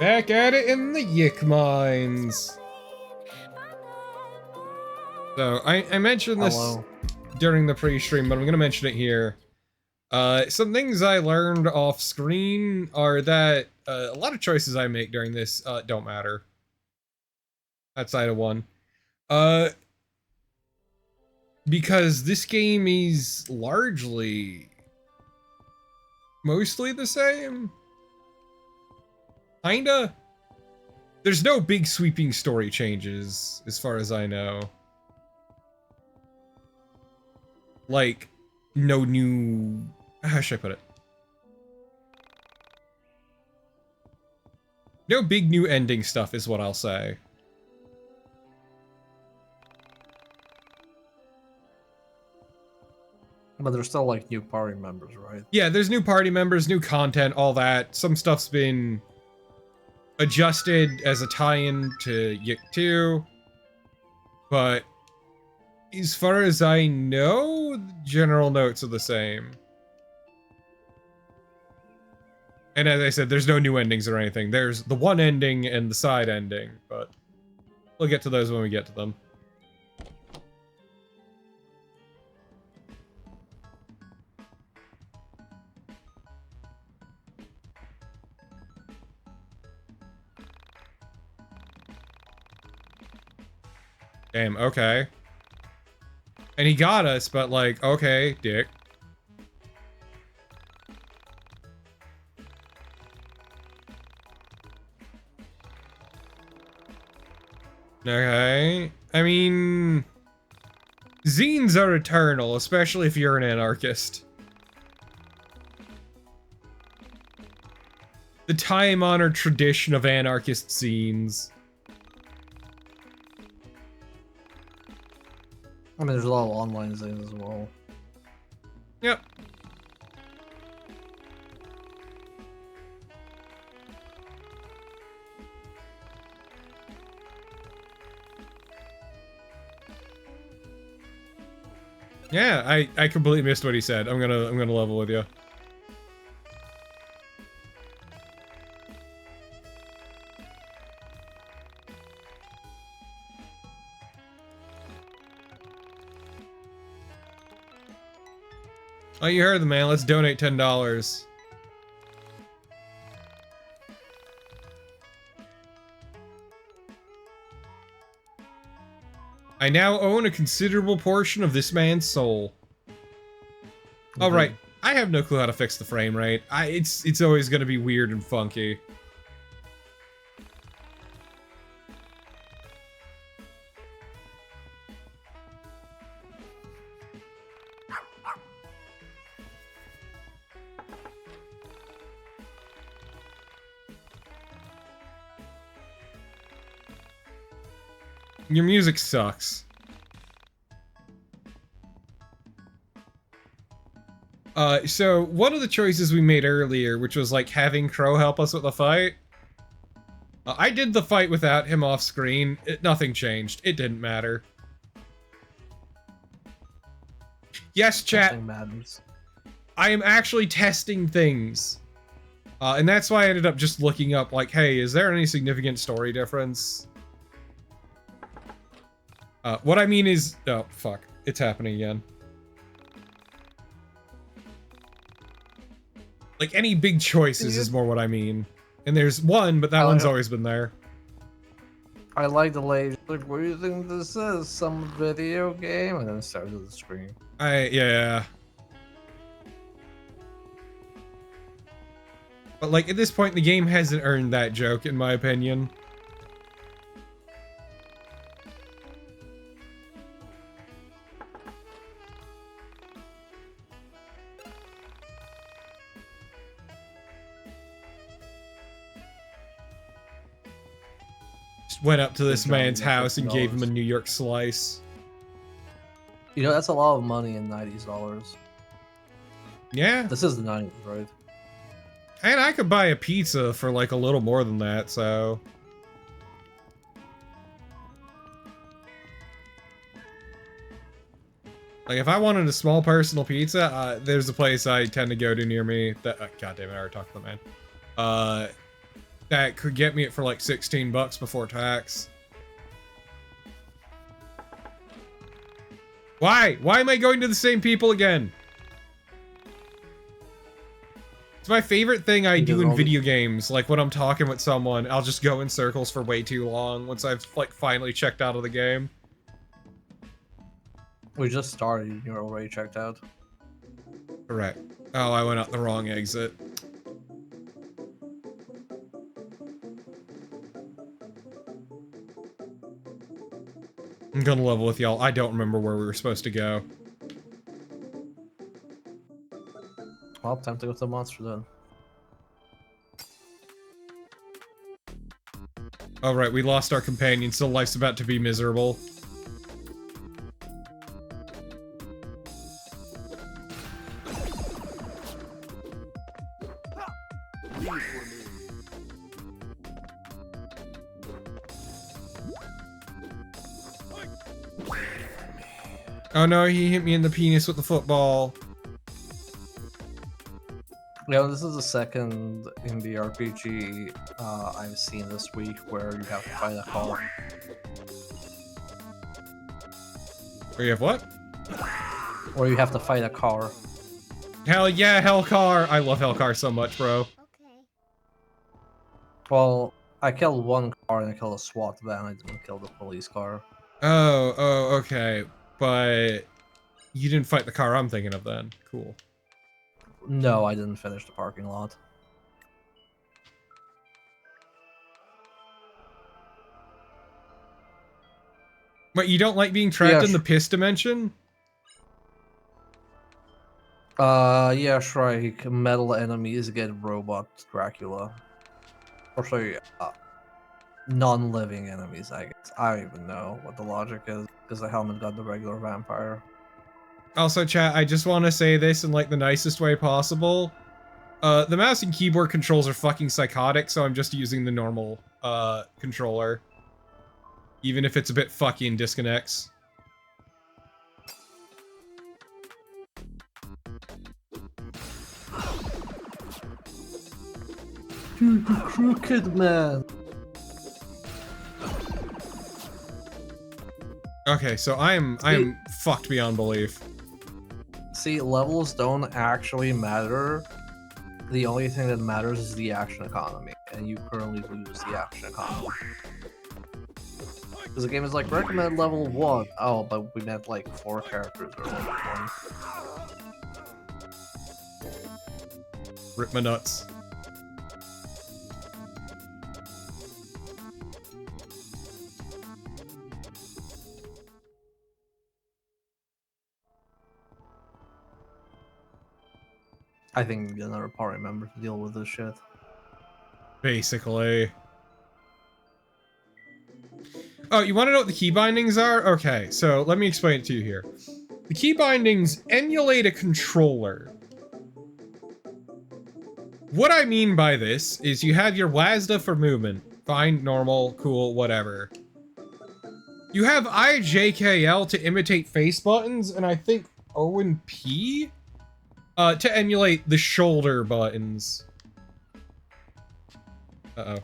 Back at it in the YIIK mines. So, I mentioned this during the pre-stream, but I'm gonna mention it here. Some things I learned off screen are that a lot of choices I make during this don't matter. Outside of one. Because this game is largely mostly the same. Kinda. There's no big sweeping story changes, as far as I know. Like, no new... How should I put it? No big new ending stuff is what I'll say. But there's still, like, new party members, right? Yeah, there's new party members, new content, all that. Some stuff's been adjusted as a tie-in to YIIK 2. But as far as I know, the general notes are the same. And as I said, there's no new endings or anything. There's the one ending and the side ending, but we'll get to those when we get to them. Damn, okay. And he got us, but like, okay, dick. Okay. I mean... zines are eternal, especially if you're an anarchist. The time-honored tradition of anarchist zines. I mean, there's a lot of online things as well. Yep. Yeah, I completely missed what he said. I'm gonna level with you. Oh, you heard the man. Let's donate $10. I now own a considerable portion of this man's soul. Oh, right. I have no clue how to fix the frame rate. It's always gonna be weird and funky. Your music sucks. So one of the choices we made earlier, which was like having Crow help us with the fight. I did the fight without him off screen. Nothing changed. It didn't matter. Yes, chat. Nothing matters. I am actually testing things. And that's why I ended up just looking up like, hey, is there any significant story difference? What I mean is... oh, fuck. It's happening again. Like, any big choices is more what I mean. And there's one, but that one's always been there. I like the lady. Like, what do you think this is? Some video game? And then it starts with the screen. Yeah. But, like, at this point, the game hasn't earned that joke, in my opinion. Went up to this man's house and gave him a New York slice. You know, that's a lot of money in $90s. Yeah. This is the 90s, right? And I could buy a pizza for like a little more than that, so... like, if I wanted a small personal pizza, there's a place I tend to go to near me that... God damn it, I already talked to the man. that could get me it for like 16 bucks before tax. Why? Why am I going to the same people again? It's my favorite thing I do in video games. Like when I'm talking with someone, I'll just go in circles for way too long once I've like finally checked out of the game. We just started, you're already checked out. Correct. Oh, I went out the wrong exit. I'm gonna level with y'all. I don't remember where we were supposed to go. Well, time to go to the monster then. Alright, we lost our companion, so life's about to be miserable. Oh no, he hit me in the penis with the football. Yeah, this is the second indie RPG I've seen this week where you have to fight a car. Where you have what? Or you have to fight a car. Hell yeah, Hellcar! I love Hellcar so much, bro. Okay. Well, I killed one car and I killed a SWAT van. I didn't kill the police car. Oh, okay. But you didn't fight the car I'm thinking of then. Cool. No, I didn't finish the parking lot. But you don't like being trapped Yeah, in the piss dimension? Yeah, sure. Metal enemies get robot Dracula. Or sorry, non-living enemies, I guess. I don't even know what the logic is, because the helmet got the regular vampire. Also, chat, I just want to say this in, like, the nicest way possible. The mouse and keyboard controls are fucking psychotic, so I'm just using the normal, controller. Even if it's a bit fucking disconnects. Dude, the crooked man! Okay, so I am fucked beyond belief. See, levels don't actually matter. The only thing that matters is the action economy, and you currently lose the action economy. Because the game is like, recommend level 1. Oh, but we meant like 4 characters or level 1. Rip my nuts. I think we get another party member to deal with this shit. Basically. Oh, you want to know what the key bindings are? Okay, so let me explain it to you here. The key bindings emulate a controller. What I mean by this is you have your WASD for movement. Fine, normal, cool, whatever. You have IJKL to imitate face buttons, and I think O and P to emulate the shoulder buttons. Uh-oh.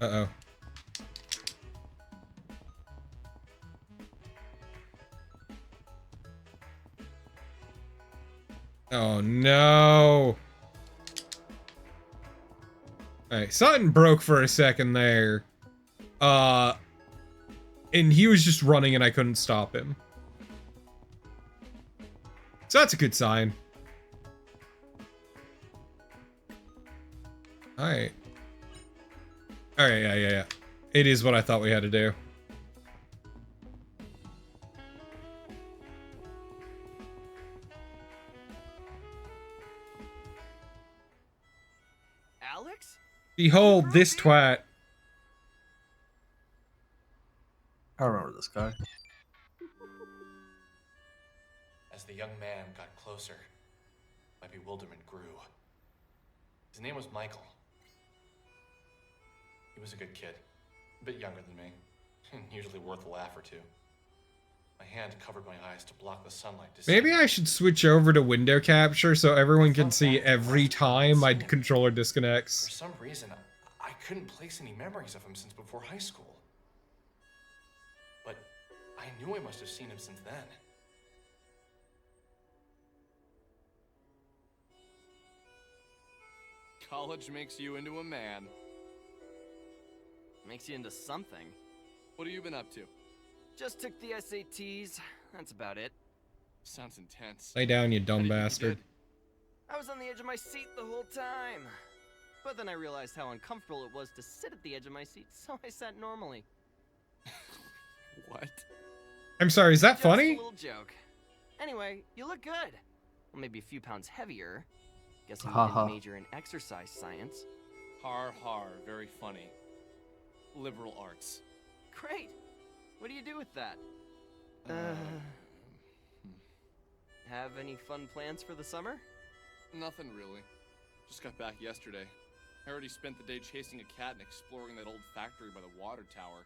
Uh-oh. Oh no. Alright, something broke for a second there. And he was just running and I couldn't stop him. So that's a good sign. Alright. Alright, yeah. It is what I thought we had to do. Alex? Behold this twat. I remember this guy. As the young man got closer, my bewilderment grew. His name was Michael. He was a good kid, a bit younger than me, and usually worth a laugh or two. My hand covered my eyes to block the sunlight. Maybe I should switch over to window capture so everyone can see every time my controller For disconnects. some reason, I couldn't place any memories of him since before high school. But I knew I must have seen him since then. College makes you into a man. Makes you into something. What have you been up to? Just took the SATs. That's about it. Sounds intense. Lay down, you How dumb do you think you bastard. did? I was on the edge of my seat the whole time. But then I realized how uncomfortable it was to sit at the edge of my seat, so I sat normally. What? I'm sorry, is that Just funny? a little joke. Anyway, you look good. Well, maybe a few pounds heavier. Guessing you didn't major in exercise science. Har har, very funny. Liberal arts. Great. What do you do with that? Have any fun plans for the summer? Nothing really. Just got back yesterday. I already spent the day chasing a cat and exploring that old factory by the water tower.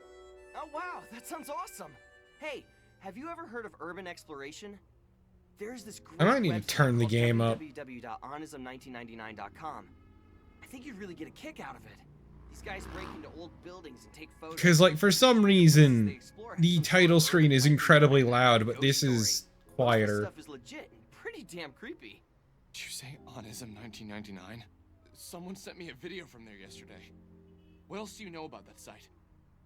Oh wow, that sounds awesome. Hey, have you ever heard of urban exploration? There's this great I might need to website turn the called game up. www.onism1999.com. I think you'd really get a kick out of it. These guys break into old buildings and take photos. Because, like, for some reason, the title screen is incredibly loud, but this is Most of this quieter. stuff is legit and pretty damn creepy. Did you say Onism 1999? Someone sent me a video from there yesterday. What else do you know about that site?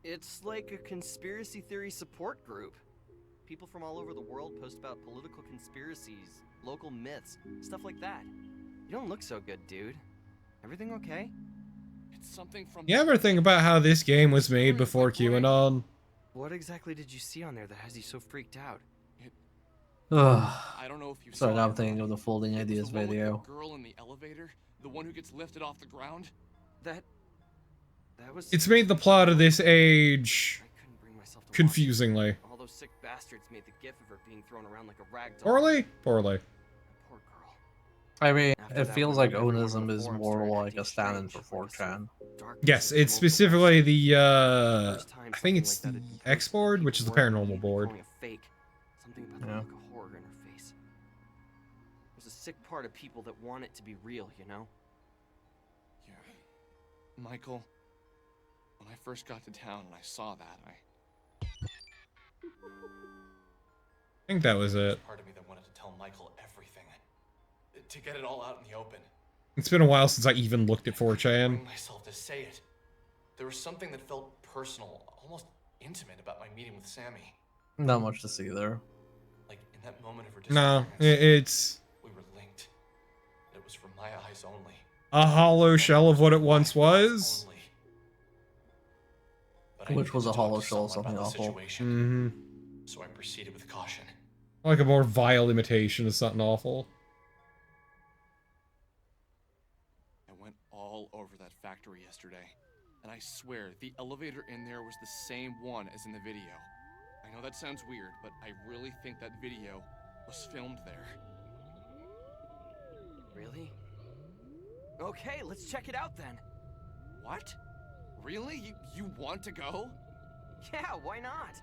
It's like a conspiracy theory support group. People from all over the world post about political conspiracies, local myths, stuff like that. You don't look so good, dude. Everything okay? It's something from. You ever think about how this game was made before QAnon? What exactly did you see on there that has you so freaked out? Ugh. I don't know if you So saw now I'm it. thinking of the folding It was ideas the one with video. the girl in the elevator, the one who gets lifted off the ground. That was. It's made the plot of this age I couldn't bring myself to watch it. confusingly. All those sick bastards made the gif of her being thrown around like a rag doll. Poorly? Poorly. Poor girl. I mean, After it that, feels we like read everyone on Onism the is forums more started like acting a stand-in strange, for like a 4chan. darkness Yes, in the it's local specifically website. the, First time I think something it's like the that had become X something board, people which is the weren't paranormal even board. calling a fake. Something about the Yeah. look of horror in her face. There's a sick part of people that want it to be real, you know? Yeah. Michael, when I first got to town and I saw that, I think that was it. Part of me that wanted to tell Michael everything. To get it all out in the open. It's been a while since I even looked at I couldn't 4chan. bring myself to say it. There was something that felt personal, almost intimate about my meeting with Sammy. Not much to see there. Like in that moment of her No, disappearance, it's we were linked. It was for my eyes only. a hollow shell of what it once was. Only. But I Which needed was to a talk hollow to shell of someone something about the awful. situation, Mm-hmm. So I proceeded with caution. Like a more vile imitation of something awful. I went all over that factory yesterday. And I swear, the elevator in there was the same one as in the video. I know that sounds weird, but I really think that video was filmed there. Really? Okay, let's check it out then. What? Really? You want to go? Yeah, why not?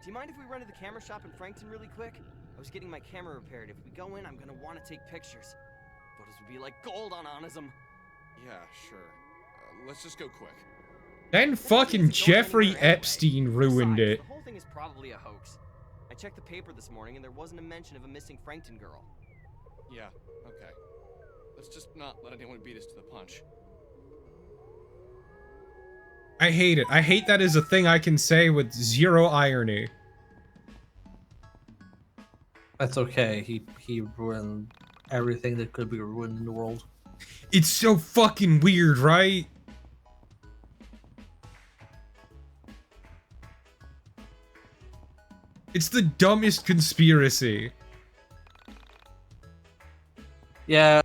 Do you mind if we run to the camera shop in Frankton really quick? I was getting my camera repaired. If we go in, I'm gonna want to take pictures. Photos would be like gold on Onism. Yeah, sure. Let's just go quick. Then fucking Jeffrey Epstein ruined Besides, it. The whole thing is probably a hoax. I checked the paper this morning and there wasn't a mention of a missing Frankton girl. Yeah, okay. Let's just not let anyone beat us to the punch. I hate it. I hate that is a thing I can say with zero irony. That's okay. He ruined everything that could be ruined in the world. It's so fucking weird, right? It's the dumbest conspiracy. Yeah,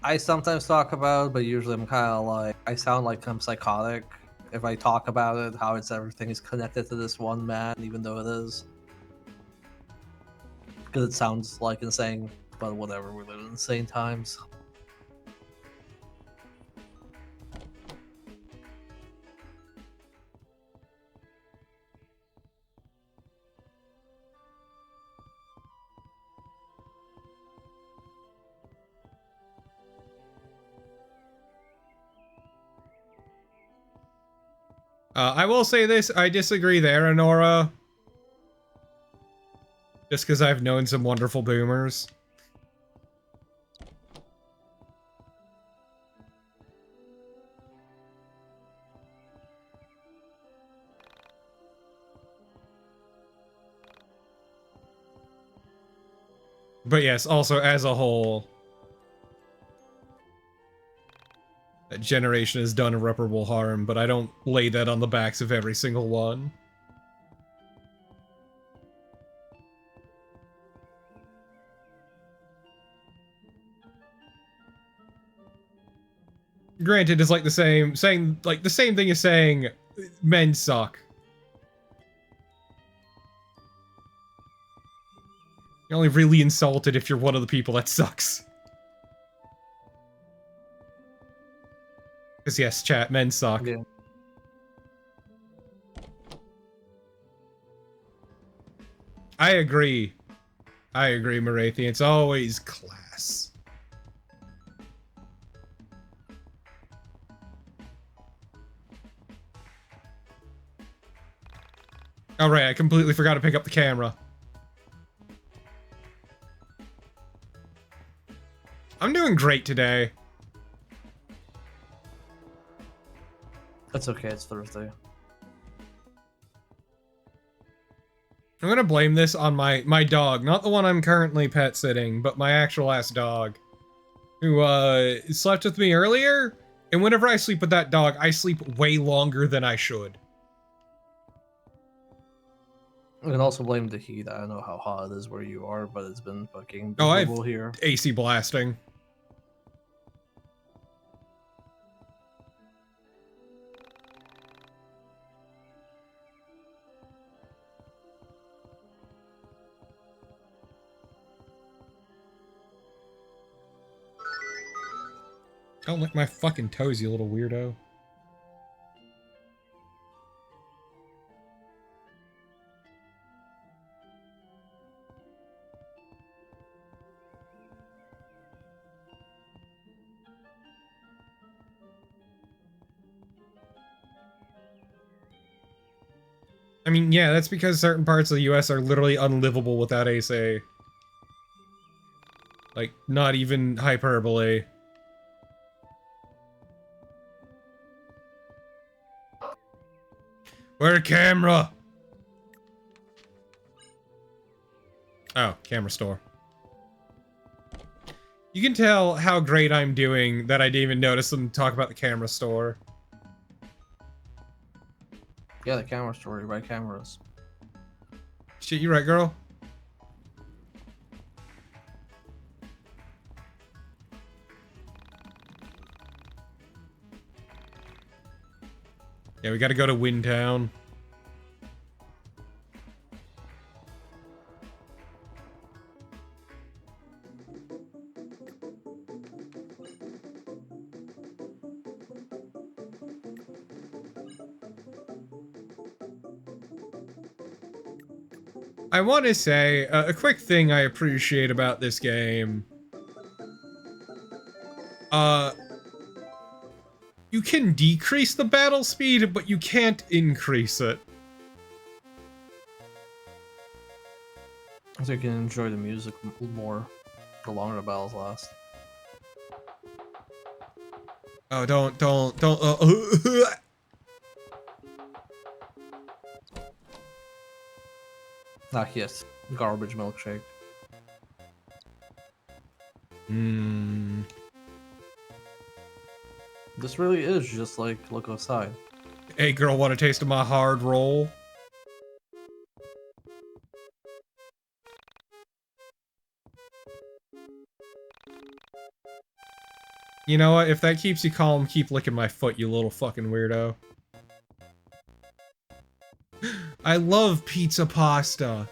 I sometimes talk about it, but usually I'm kind of like, I sound like I'm psychotic if I talk about it, how everything is connected to this one man, even though it is. Because it sounds like insane, but whatever, we live in insane times. I will say this, I disagree there, Honora. Just because I've known some wonderful boomers. But yes, also as a whole, that generation has done irreparable harm, but I don't lay that on the backs of every single one. Granted, it's like the same thing as saying men suck. You're only really insulted if you're one of the people that sucks. Because yes, chat, men suck. Yeah. I agree. I agree, Marathi. It's always class. Alright, I completely forgot to pick up the camera. I'm doing great today. That's okay, it's Thursday. I'm gonna blame this on my dog, not the one I'm currently pet sitting, but my actual ass dog, who slept with me earlier, and whenever I sleep with that dog, I sleep way longer than I should. We can also blame the heat. I don't know how hot it is where you are, but it's been fucking Oh, I've miserable here. AC blasting. Don't lick my fucking toes, you little weirdo. I mean, yeah, that's because certain parts of the US are literally unlivable without AC. Like, not even hyperbole. Where a camera? Oh, camera store. You can tell how great I'm doing that I didn't even notice them talk about the camera store. Yeah, the camera story, right? Cameras. Shit, you right, girl? Yeah, we gotta go to Windtown. I want to say, a quick thing I appreciate about this game. You can decrease the battle speed, but you can't increase it. So you can enjoy the music more the longer the battles last. Oh, don't. Not yet. Garbage milkshake. Hmm. This really is just like look outside. Hey, girl, want a taste of my hard roll? You know what? If that keeps you calm, keep licking my foot, you little fucking weirdo. I love pizza pasta.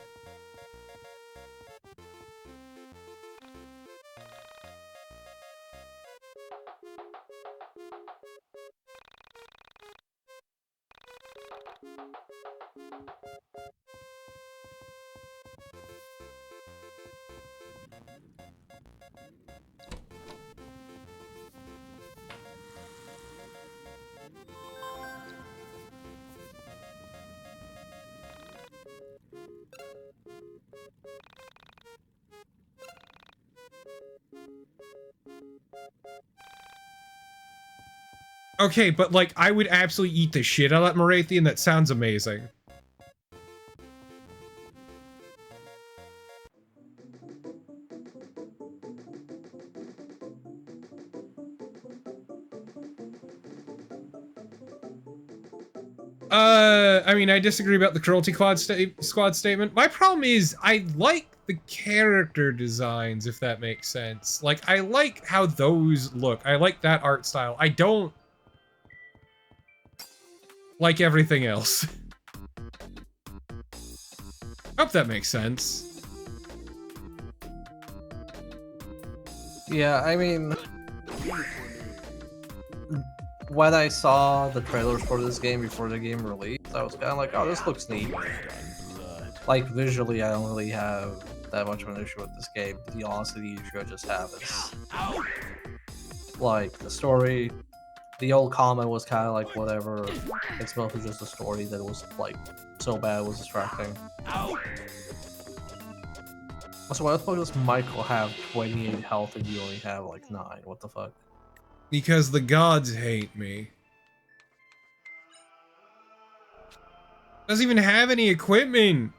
Okay, but like, I would absolutely eat the shit out of that Morathian. That sounds amazing. I mean, I disagree about the Cruelty Squad statement. My problem is, I like the character designs, if that makes sense. Like, I like how those look. I like that art style. I don't like everything else. Hope that makes sense. Yeah, I mean, when I saw the trailers for this game before the game released, I was kind of like, oh, this looks neat. Like, visually, I don't really have that much of an issue with this game. The honestly, the issue I just have is, like, the story. The old comment was kind of like, whatever, it's mostly just a story that was, like, so bad it was distracting. Also, why the fuck does Michael have 28 health and you only have, like, 9? What the fuck? Because the gods hate me. Doesn't even have any equipment.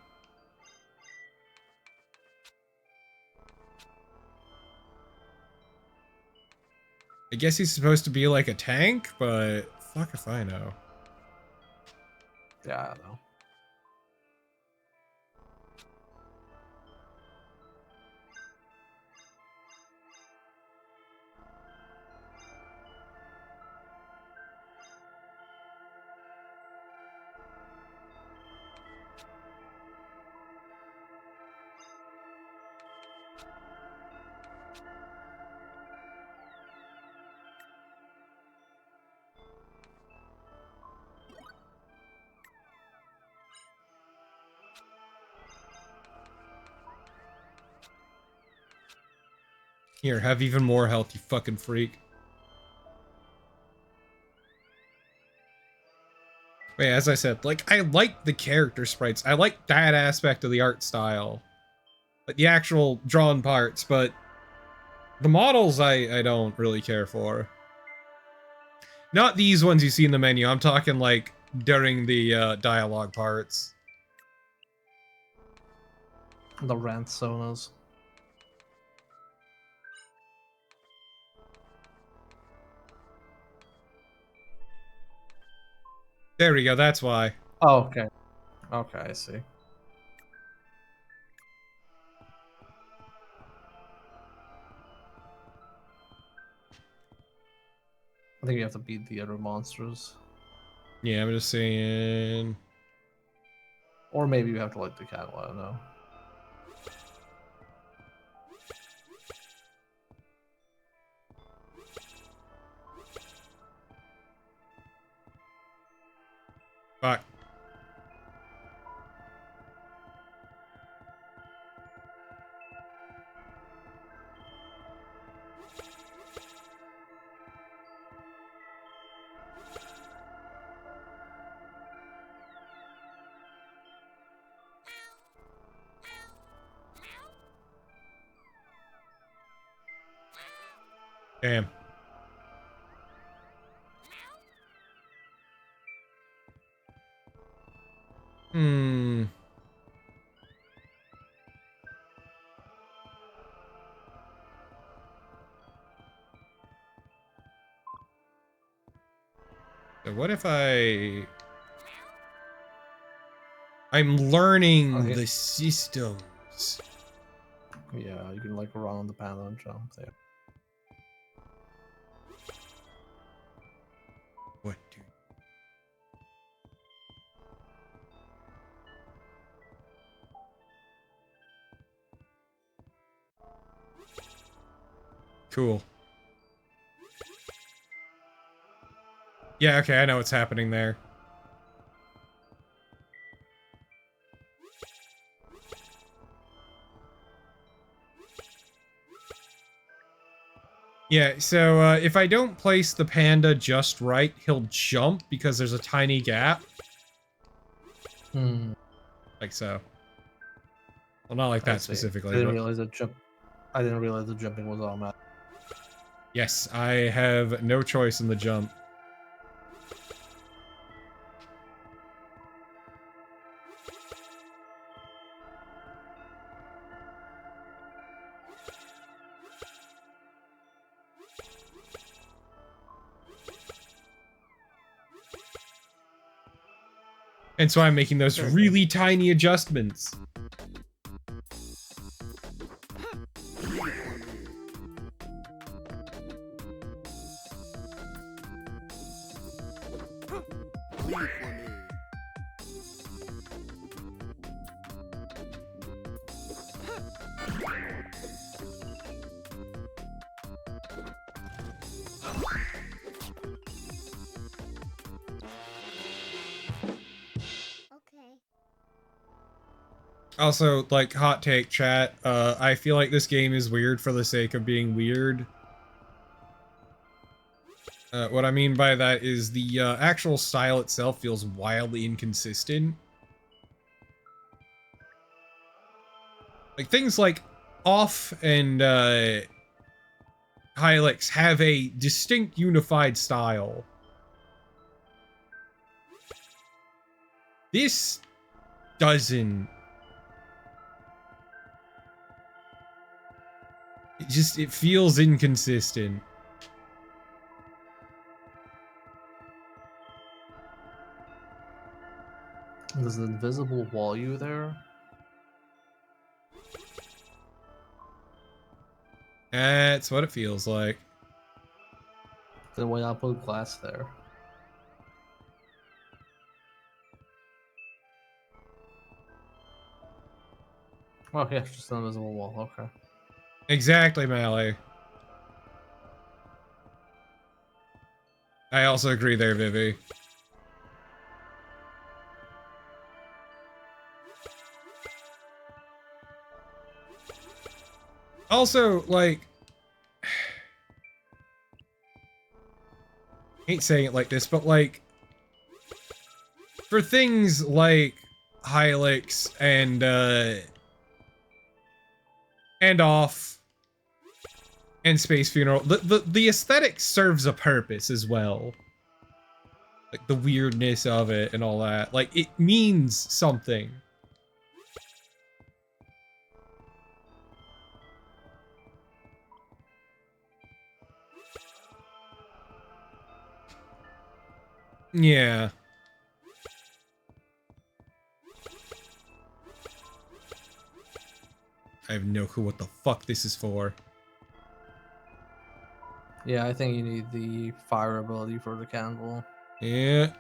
I guess he's supposed to be like a tank, but fuck if I know. Yeah, I don't know. Here, have even more health, you fucking freak. Wait, as I said, like, I like the character sprites. I like that aspect of the art style. Like, the actual drawn parts, but the models I don't really care for. Not these ones you see in the menu. I'm talking, like, during the dialogue parts. The rant sonas. There we go, that's why. Oh, okay. Okay, I see. I think you have to beat the other monsters. Yeah, I'm just saying... Or maybe you have to light the candle, I don't know. Fuck. Damn. Hmm. So what if I'm learning Okay. the systems. Yeah, you can like run on the panel and jump there. What do... Cool. Yeah, okay, I know what's happening there. Yeah, so if I don't place the panda just right, he'll jump because there's a tiny gap. Hmm. Like so. Well, not like I that see. specifically, I didn't but... realize that I didn't realize the jumping was automatic. Yes, I have no choice in the jump. And so I'm making those Sure. really tiny adjustments. Also, like, hot take chat, I feel like this game is weird for the sake of being weird. What I mean by that is the actual style itself feels wildly inconsistent. Like, things like Off and YIIK have a distinct unified style. This doesn't. It feels inconsistent. There's an invisible wall you there. That's what it feels like. Then why not put glass there? Oh yeah, just an invisible wall. Okay. Exactly, Mally. I also agree there, Vivi. Also, like, I hate saying it like this, but like, for things like YIIK and Off and Space Funeral, the aesthetic serves a purpose as well. Like the weirdness of it and all that. Like, it means something. Yeah. I have no clue what the fuck this is for. Yeah, I think you need the fire ability for the candle. Yeah.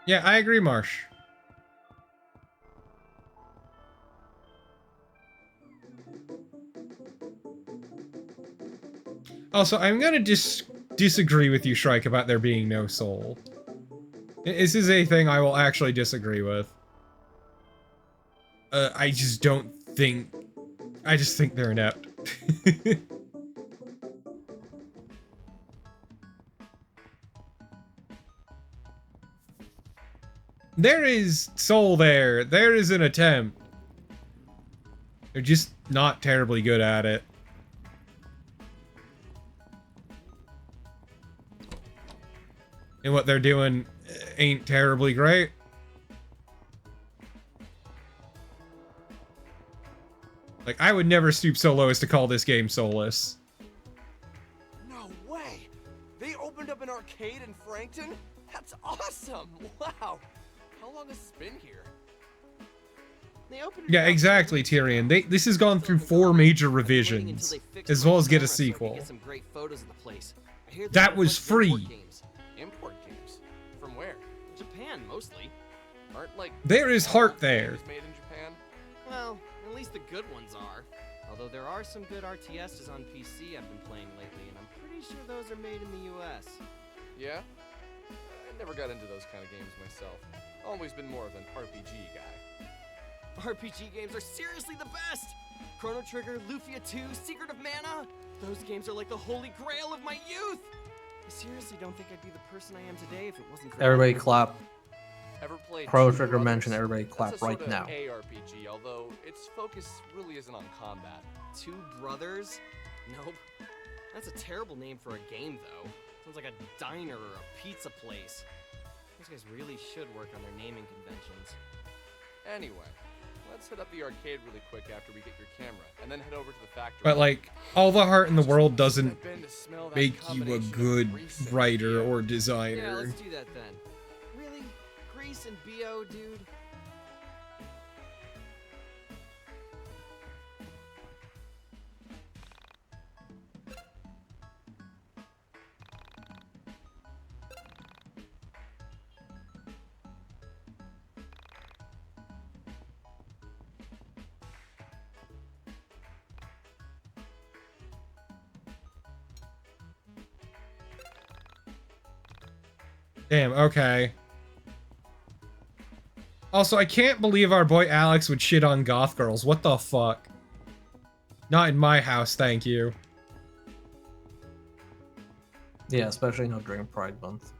Yeah, I agree, Marsh. Also, I'm gonna disagree with you, Shrike, about there being no soul. This is a thing I will actually disagree with. I just don't think... I just think they're inept. There is soul there. There is an attempt. They're just not terribly good at it. And what they're doing ain't terribly great. Like, I would never stoop so low as to call this game soulless. No way! They opened up an arcade in Frankton? That's awesome! Wow! How long has this been here? They opened it Yeah, about exactly, 2 weeks ago. Tyrion. This has gone through 4 major I'm waiting revisions, until they fix as my well as get a camera so I can sequel. get some great photos of the place. I hear That they was have a bunch of import free. games. Import games? From where? Japan, mostly. Aren't like There is all heart there. games made in Japan? Well, at least the good ones are. Although there are some good RTSs on PC I've been playing lately, and I'm pretty sure those are made in the US. Yeah? I never got into those kind of games myself. Always been more of an RPG guy. RPG games are seriously the best! Chrono Trigger, Lufia 2, Secret of Mana! Those games are like the holy grail of my youth! I seriously don't think I'd be the person I am today if it wasn't for Everybody them. clap. Ever played Chrono Two Trigger Brothers? mention, everybody That's clap a sort right of now. ARPG, although its focus really isn't on combat. Two Brothers? Nope. That's a terrible name for a game, though. Sounds like a diner or a pizza place. Those guys really should work on their naming conventions. Anyway, Let's hit up the arcade really quick after we get your camera, and then head over to the factory. But like, all the heart in the world doesn't I've been to smell that make you a combination of good grease and writer BO. or Yeah, designer. let's do that then. Really? Grease and BO, dude? Damn, okay. Also, I can't believe our boy Alex would shit on goth girls. What the fuck? Not in my house, thank you. Yeah, especially not during Pride Month.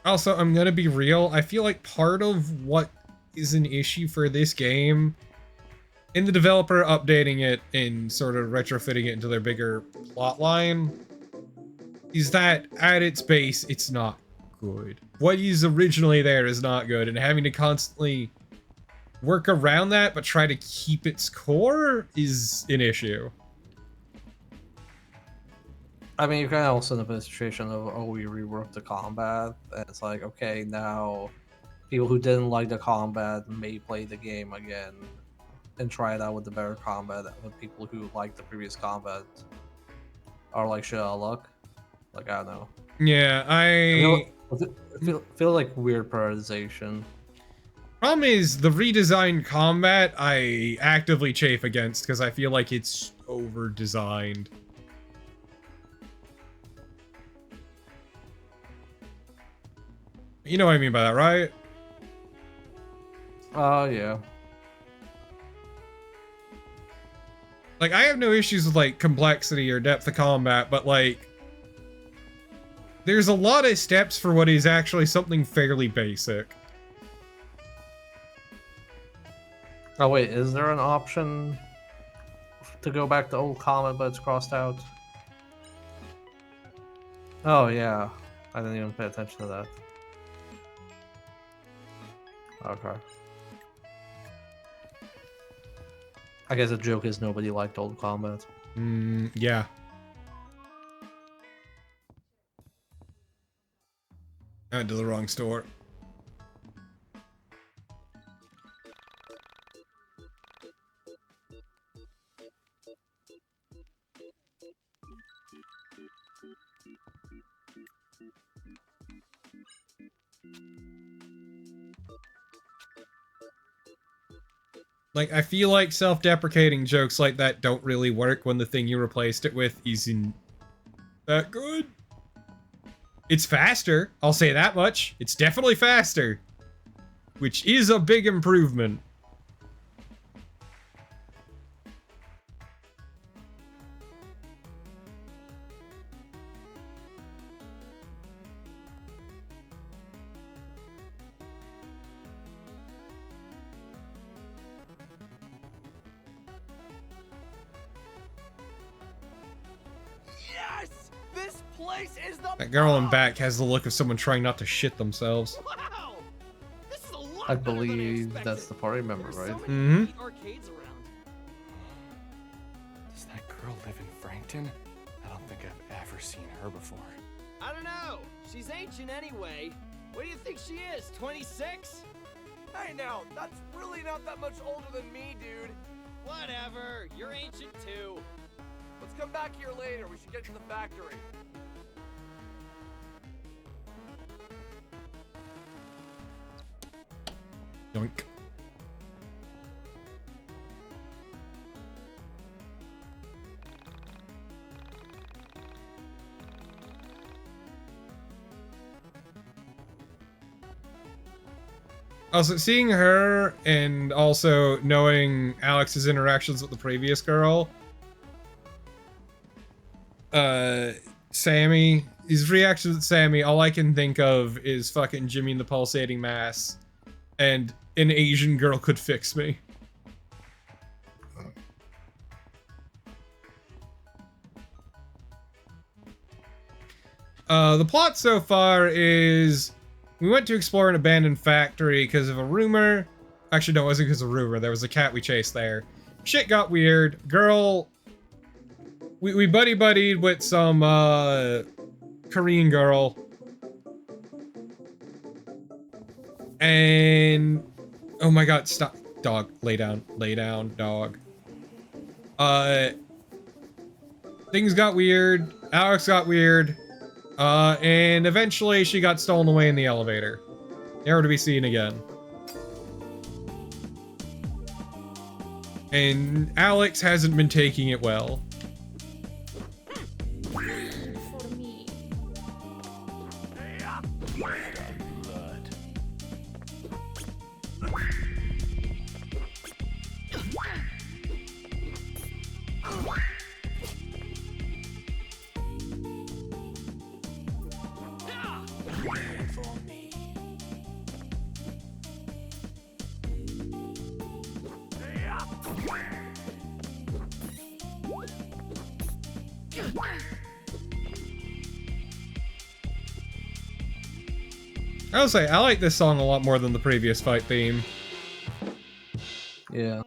Also, I'm gonna be real. I feel like part of what is an issue for this game, in the developer updating it and sort of retrofitting it into their bigger plot line, is that at its base, it's not good. What is originally there is not good, and having to constantly work around that but try to keep its core is an issue. I mean, you're kind of also in a situation of, oh, we reworked the combat, and it's like, okay, now people who didn't like the combat may play the game again and try it out with the better combat, but people who like the previous combat are like, shit, out of luck. Like, I don't know. Yeah, I feel like weird prioritization. Problem is, the redesigned combat I actively chafe against because I feel like it's over-designed. You know what I mean by that, right? Oh, yeah. Like, I have no issues with, like, complexity or depth of combat, but, like, there's a lot of steps for what is actually something fairly basic. Oh, wait, is there an option to go back to old combat, but it's crossed out? Oh, yeah. I didn't even pay attention to that. Okay. I guess the joke is nobody liked old combat. Yeah. I went to the wrong store. Like, I feel like self-deprecating jokes like that don't really work when the thing you replaced it with isn't that good. It's faster, I'll say that much. It's definitely faster. Which is a big improvement. Yes! This place is the That girl in back has the look of someone trying not to shit themselves. Wow! This is a lot I better than believe expected. that's the party member, There's right? so many Mhm. neat arcades around. Does that girl live in Frankton? I don't think I've ever seen her before. I don't know. She's ancient anyway. What do you think she is? 26? Hey now, that's really not that much older than me, dude. Whatever. You're ancient too. Let's come back here later. We should get to the factory. Yoink. Also, seeing her and also knowing Alex's interactions with the previous girl, Sammy, his reactions with Sammy, all I can think of is fucking Jimmy and the Pulsating Mass, and an Asian girl could fix me. The plot so far is we went to explore an abandoned factory because of a rumor. Actually, no, it wasn't because of a rumor. There was a cat we chased there. Shit got weird. Girl, we buddy-buddied with some Korean girl. And oh my god, stop. Dog, lay down. Lay down, dog. Things got weird. Alex got weird. And eventually she got stolen away in the elevator. Never to be seen again. And Alex hasn't been taking it well. For me. I will say, I like this song a lot more than the previous fight theme. Yeah.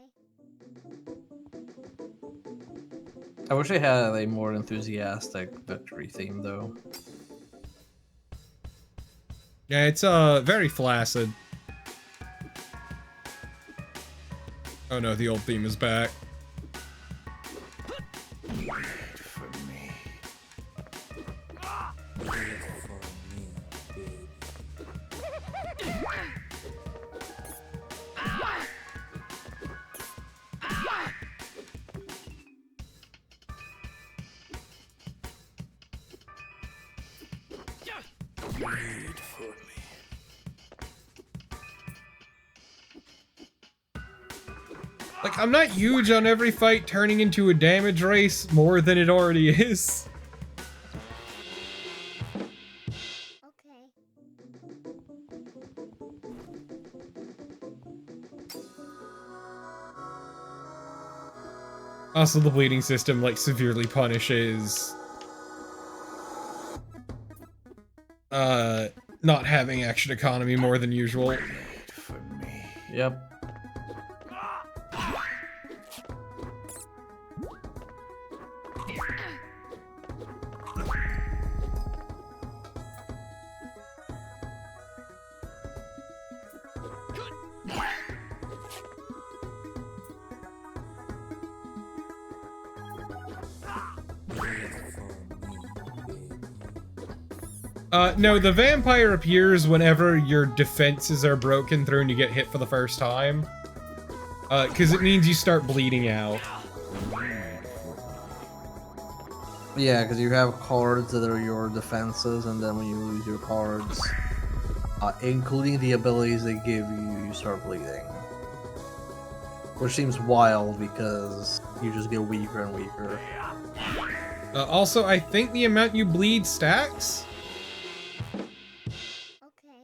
I wish I had a more enthusiastic victory theme, though. Yeah, it's very flaccid. Oh no, the old theme is back. Like, I'm not huge on every fight turning into a damage race more than it already is. Okay. Also, the bleeding system, like, severely punishes not having action economy more than usual. Yep. No, the vampire appears whenever your defenses are broken through and you get hit for the first time. Because it means you start bleeding out. Yeah, because you have cards that are your defenses, and then when you lose your cards, including the abilities they give you, you start bleeding. Which seems wild because you just get weaker and weaker. Also, I think the amount you bleed stacks? Okay.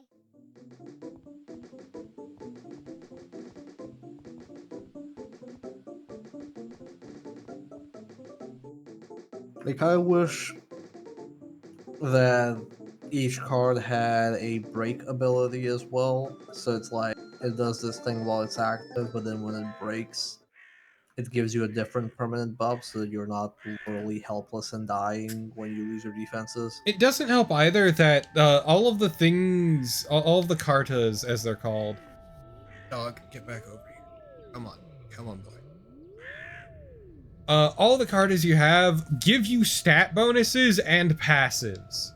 Like, I wish that each card had a break ability as well. So it's like, it does this thing while it's active, but then when it breaks, it gives you a different permanent buff so that you're not literally helpless and dying when you lose your defenses. It doesn't help either that all of the things, all of the cartas, as they're called. Dog, get back over here. Come on. Come on, boy. All the cartas you have give you stat bonuses and passives.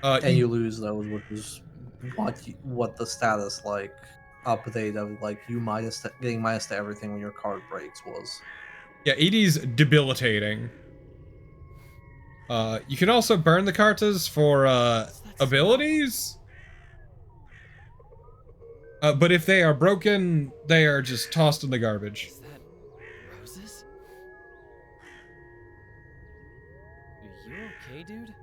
And you lose those, which is what the status like update of like you getting minus to everything when your card breaks was. Yeah, it is debilitating. You can also burn the cartas for abilities. But if they are broken, they are just tossed in the garbage. Is that roses? Are you okay, dude?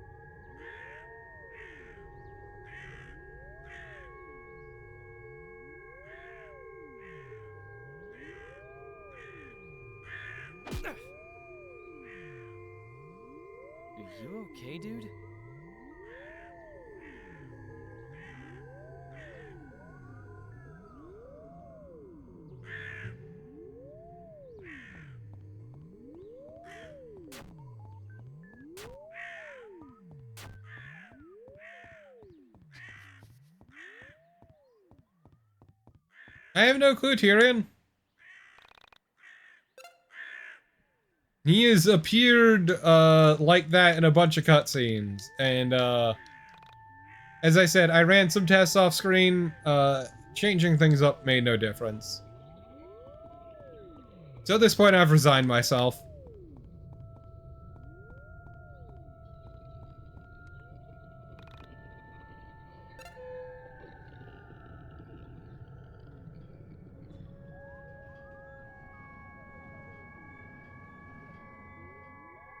Are you okay, dude? I have no clue, Tyrion. He has appeared like that in a bunch of cutscenes, and as I said, I ran some tests off screen. Changing things up made no difference. So at this point, I've resigned myself.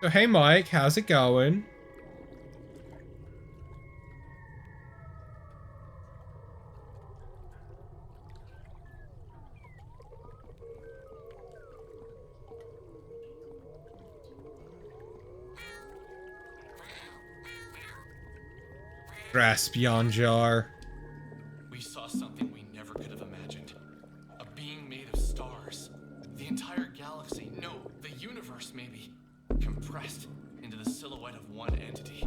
So hey Mike, how's it going? Graspion jar. We saw something we never could have imagined. A being made of stars. The entire galaxy, no, the universe maybe, compressed into the silhouette of one entity.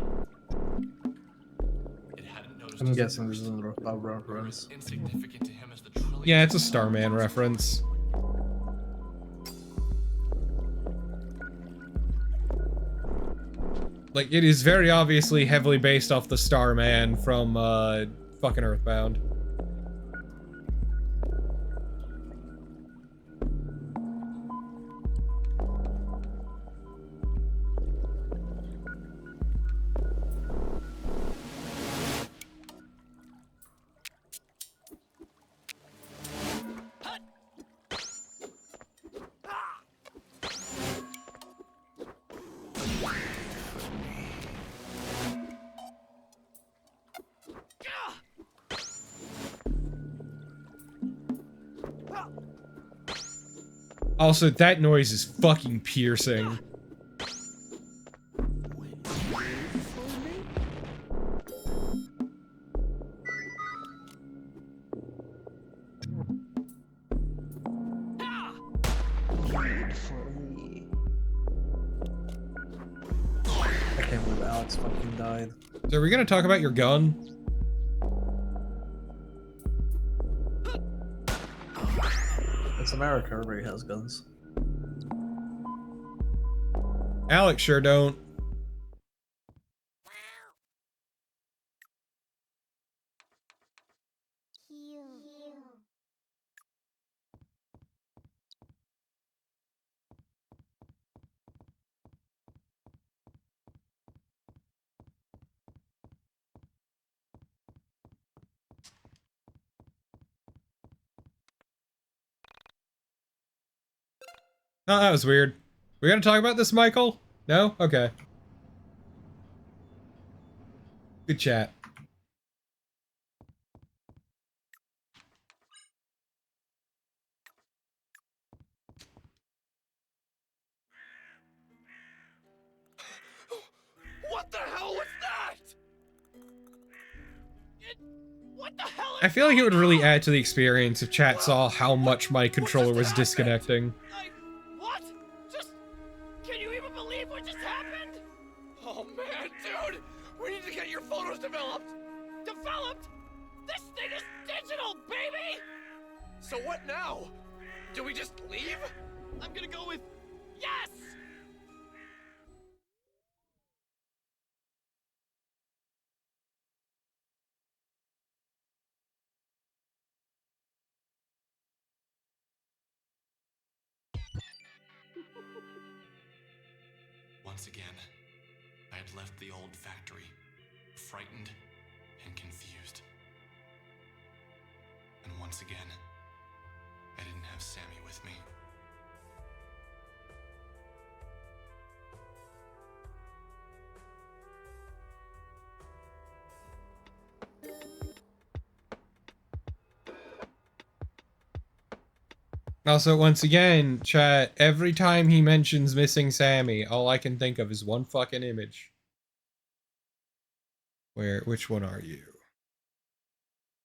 It hadn't noticed I'm us at guessing this first. is a We were reference. as insignificant to him as the trillions Yeah, it's a of Starman stars. reference. Like, it is very obviously heavily based off the Starman from, fucking Earthbound. Also, that noise is fucking piercing. I can't believe Alex fucking died. So are we gonna talk about your gun? It's America, everybody has guns. Alex sure don't. Oh, that was weird. We gonna talk about this, Michael? No? Okay. Good chat. What the hell was that? What the hell? I feel like it would really add to the experience if chat saw how much my controller was disconnecting. What? Just... Can you even believe what just happened? Oh man, dude! We need to get your photos developed! Developed? This thing is digital, baby! So what now? Do we just leave? I'm gonna go with... Yes! Once again, I had left the old factory, frightened and confused. And once once again. I didn't have Sammy with me. Also, once again, chat, every time he mentions missing Sammy, all I can think of is one fucking image. Which one are you?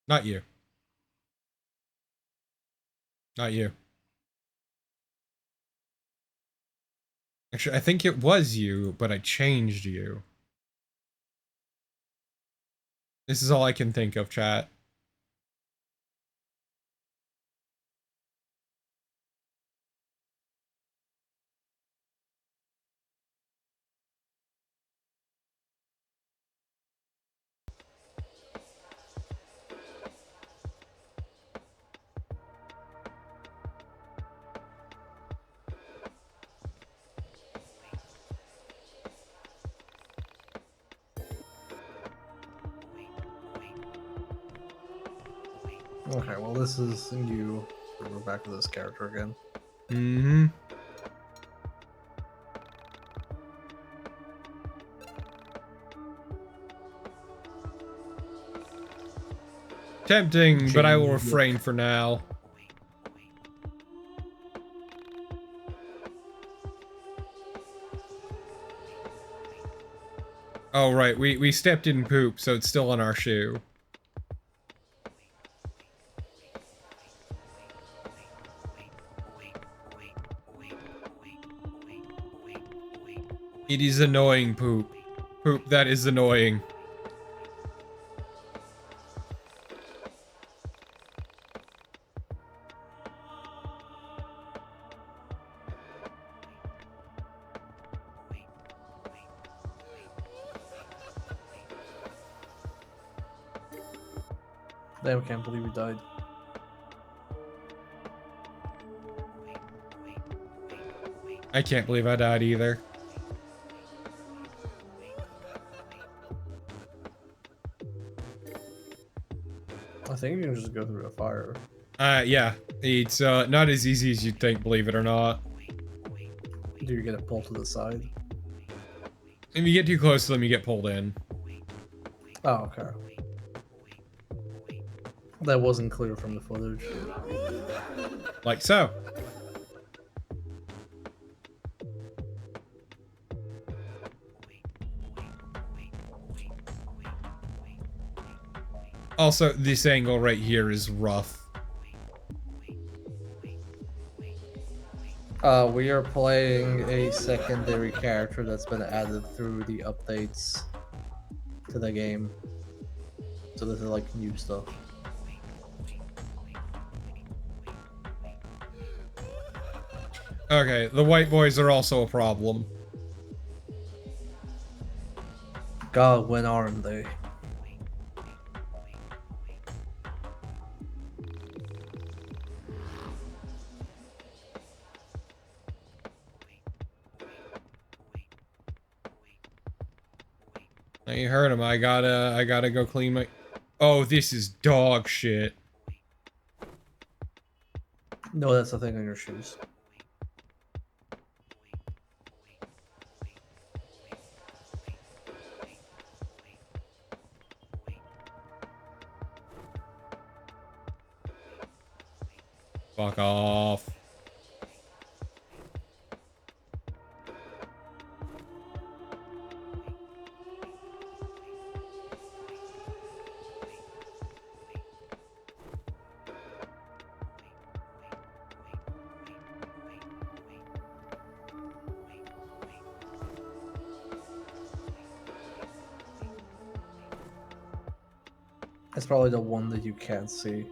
Not you. Not you. Actually, I think it was you, but I changed you. This is all I can think of, chat. Okay, well this is you. We're back to this character again. Mm-hmm. Tempting, but I will refrain for now. Oh, right, we stepped in poop, so it's still on our shoe. It is annoying, poop. Poop, that is annoying. Damn, can't believe he died. I can't believe I died either. I think you can just go through the fire. Yeah. It's not as easy as you'd think, believe it or not. Do you get it pulled to the side? If you get too close to them, you get pulled in. Oh, okay. That wasn't clear from the footage. Like so. Also, this angle right here is rough. We are playing a secondary character that's been added through the updates to the game. So this is like new stuff. Okay, the white boys are also a problem. God, when aren't they? You heard him. I gotta go clean my... Oh, this is dog shit. No, that's the thing on your shoes. Fuck off. It's probably the one that you can't see.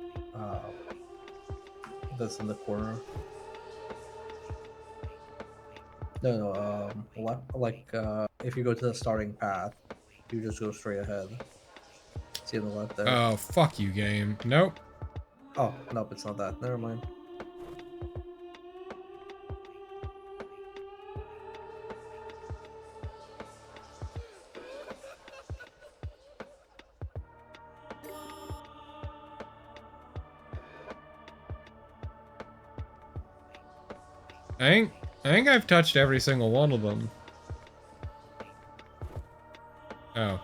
That's in the corner. No, if you go to the starting path, you just go straight ahead. See on the left there. Oh, fuck you, game. Nope. Oh, nope, it's not that. Never mind. I think I've touched every single one of them. Oh.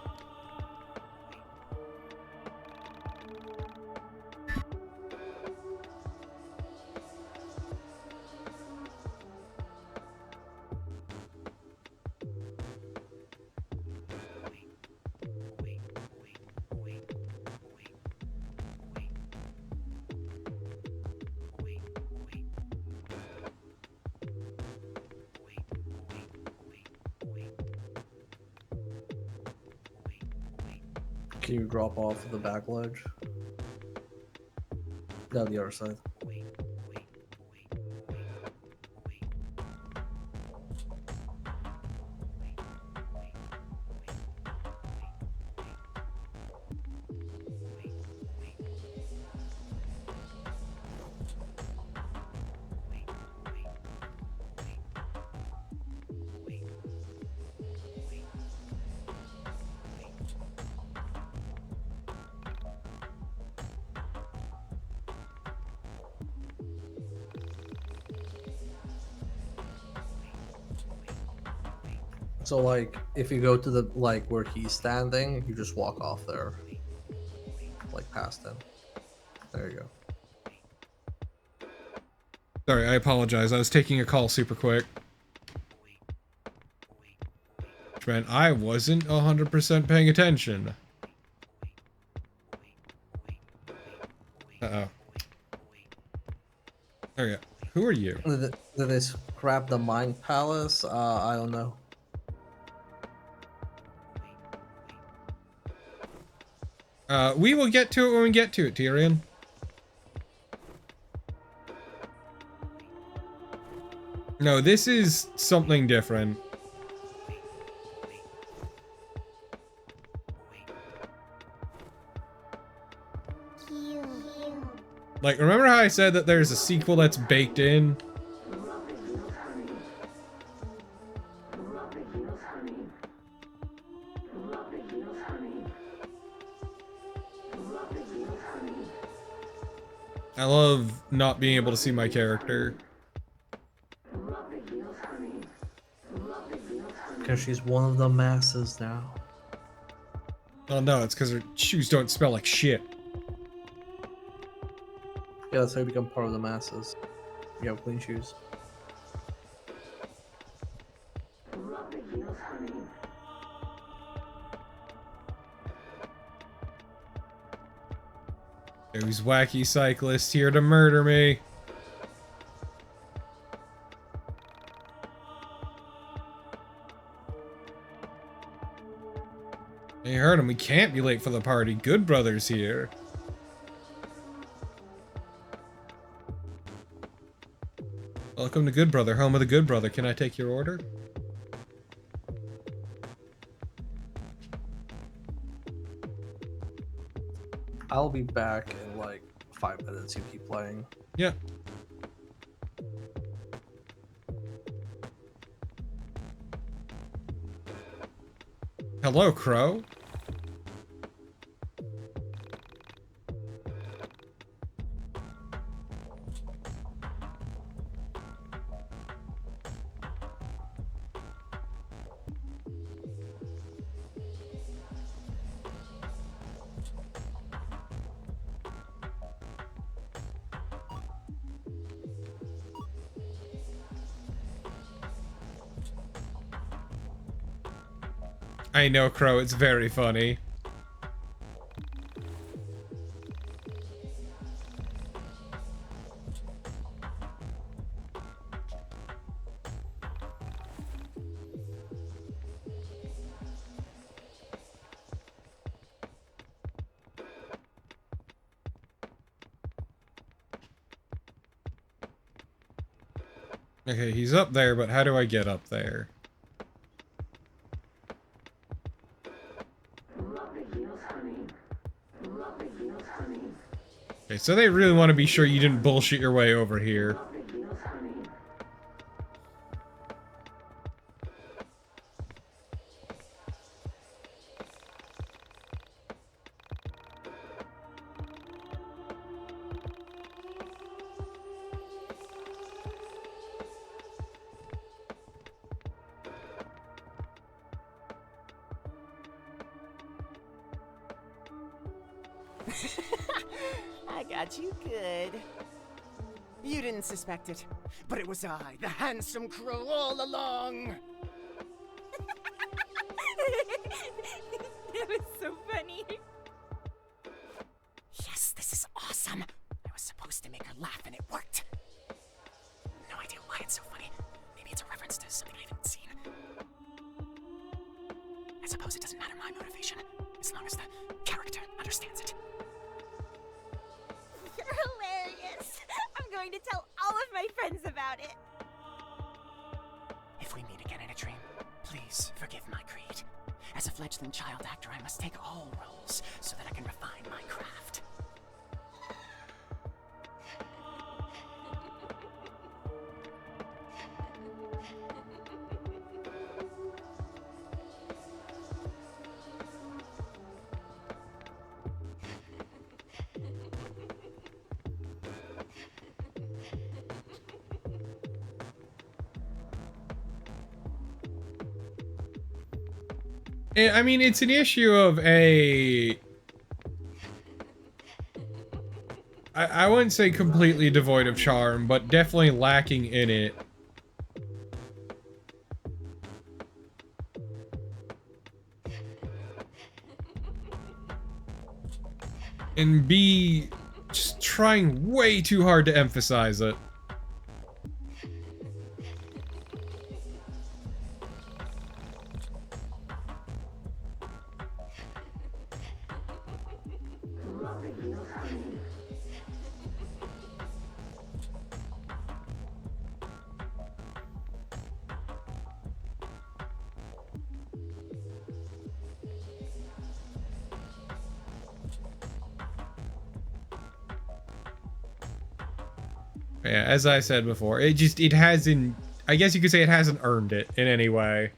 Can you drop off the back ledge? No, the other side. So like, if you go to the like where he's standing, you just walk off there, like past him. There you go. Sorry, I apologize. I was taking a call super quick. Man, I wasn't 100% paying attention. Uh-oh. Okay, who are you? Did they scrap the Mind Palace? I don't know. We will get to it when we get to it, Tyrion. No, this is something different. Like, remember how I said that there's a sequel that's baked in? I love not being able to see my character. Because she's one of the masses now. Oh no, it's because her shoes don't smell like shit. Yeah, that's how you become part of the masses. You have clean shoes. Those wacky cyclists here to murder me. You heard him, we can't be late for the party. Good Brother's here. Welcome to Good Brother, home of the Good Brother. Can I take your order? I'll be back in like 5 minutes. You keep playing. Yeah. Hello, Crow. I know, Crow, it's very funny. Okay, he's up there, but how do I get up there? Okay, so they really want to be sure you didn't bullshit your way over here. I got you good. You didn't suspect it, but it was I, the handsome crow, all along. That was so funny. Yes, this is awesome. I was supposed to make her laugh and it worked. No idea why it's so funny. Maybe it's a reference to something I haven't seen. I suppose it doesn't matter my motivation, as long as the character understands it. You're hilarious. I'm going to tell all of my friends about it. If we meet again in a dream, please forgive my creed. As a fledgling child actor, I must take all roles so that I can refine my craft. I mean, it's an issue of I wouldn't say completely devoid of charm, but definitely lacking in it. And B, just trying way too hard to emphasize it. Yeah, as I said before, it hasn't, I guess you could say it hasn't earned it in any way.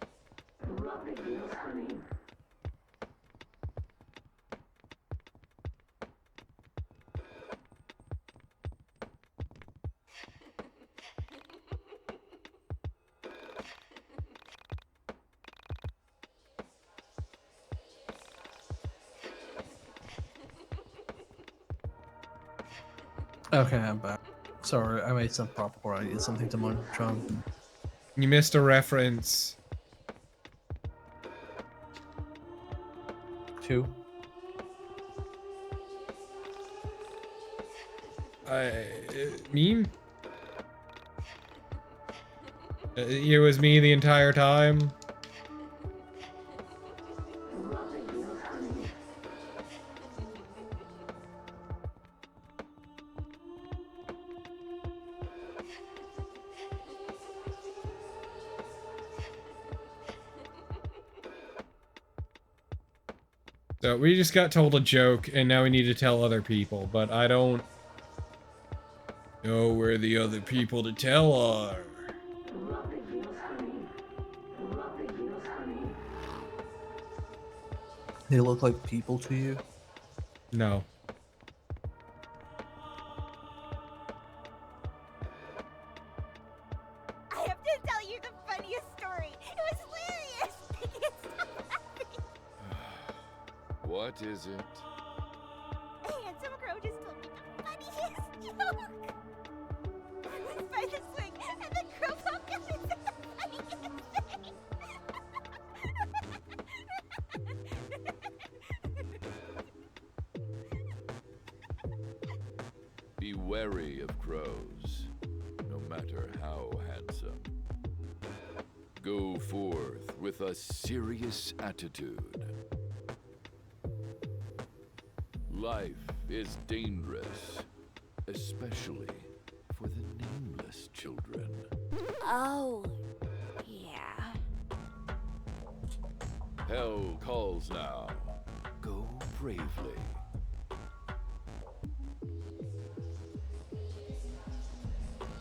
Okay, I'm back. Sorry, I made some popcorn. I need something to munch on. You missed a reference. 2. Meme? It was me the entire time. So we just got told a joke, and now we need to tell other people, but I don't know where the other people to tell are. They look like people to you? No. I have to tell you the funniest story. It was hilarious. I can't stop laughing. What is it? A handsome crow just told me the funniest joke. I was by the swing, and the crow popped up and said the funniest thing. Be wary of crows, no matter how handsome. Go forth with a serious attitude. Life is dangerous, especially for the nameless children. Oh, yeah. Hell calls now. Go bravely.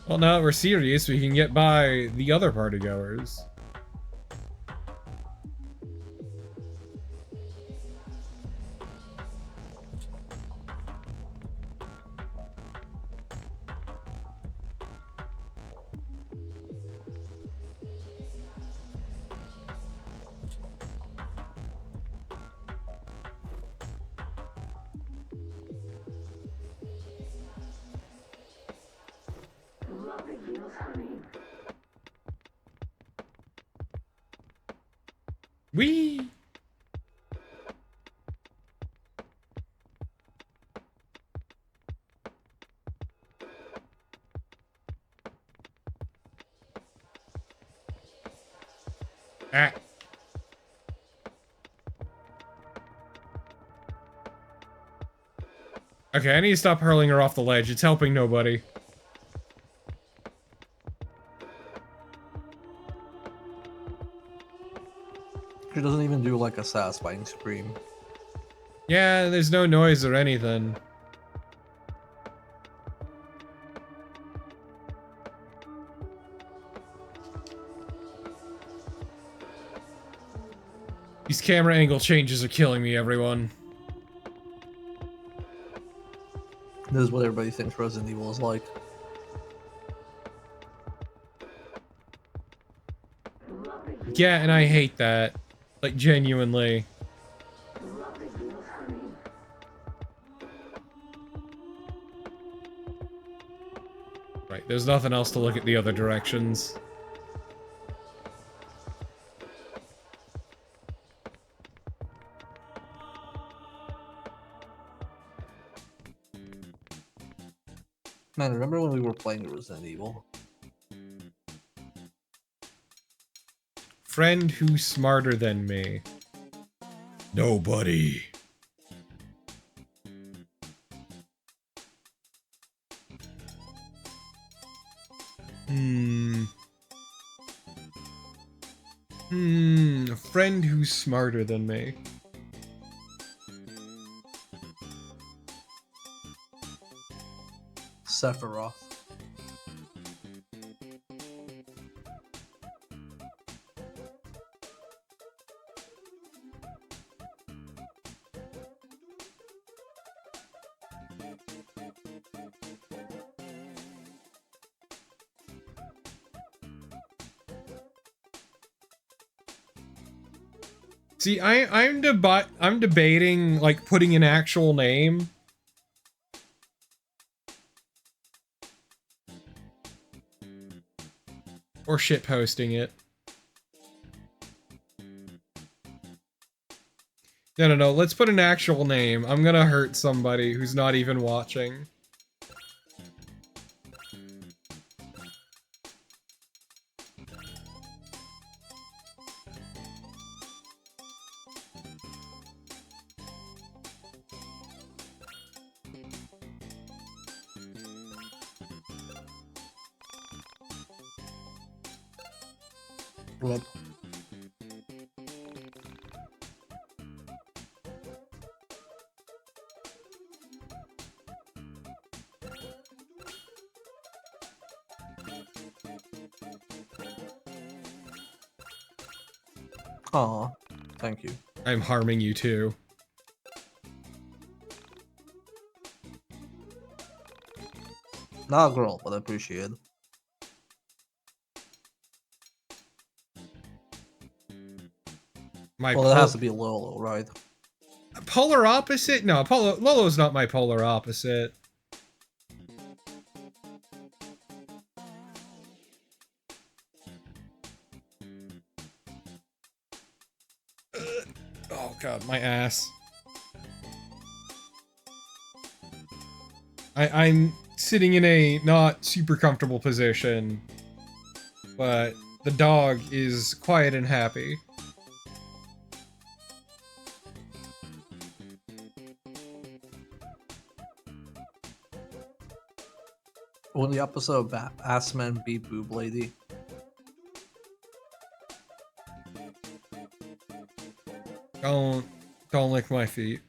Well, now that we're serious, we can get by the other party goers. Whee! Ah. Okay, I need to stop hurling her off the ledge. It's helping nobody. She doesn't even do like a satisfying scream. Yeah, there's no noise or anything. These camera angle changes are killing me, everyone. This is what everybody thinks Resident Evil is like. Yeah, and I hate that. Like, genuinely. Right, there's nothing else to look at the other directions. Man, remember when we were playing Resident Evil? Friend who's smarter than me. Nobody. A friend who's smarter than me. Sephiroth. See, I'm debating like putting an actual name. Or shitposting it. No, let's put an actual name. I'm gonna hurt somebody who's not even watching. What? Aw, thank you. I'm harming you too. Not a girl, but I appreciate it. Well, it has to be Lolo, right? Polar opposite? No, Lolo's not my polar opposite. Oh god, my ass. I'm sitting in a not super comfortable position, but the dog is quiet and happy. When the episode of Ass Man beat Boob Lady. Don't lick my feet.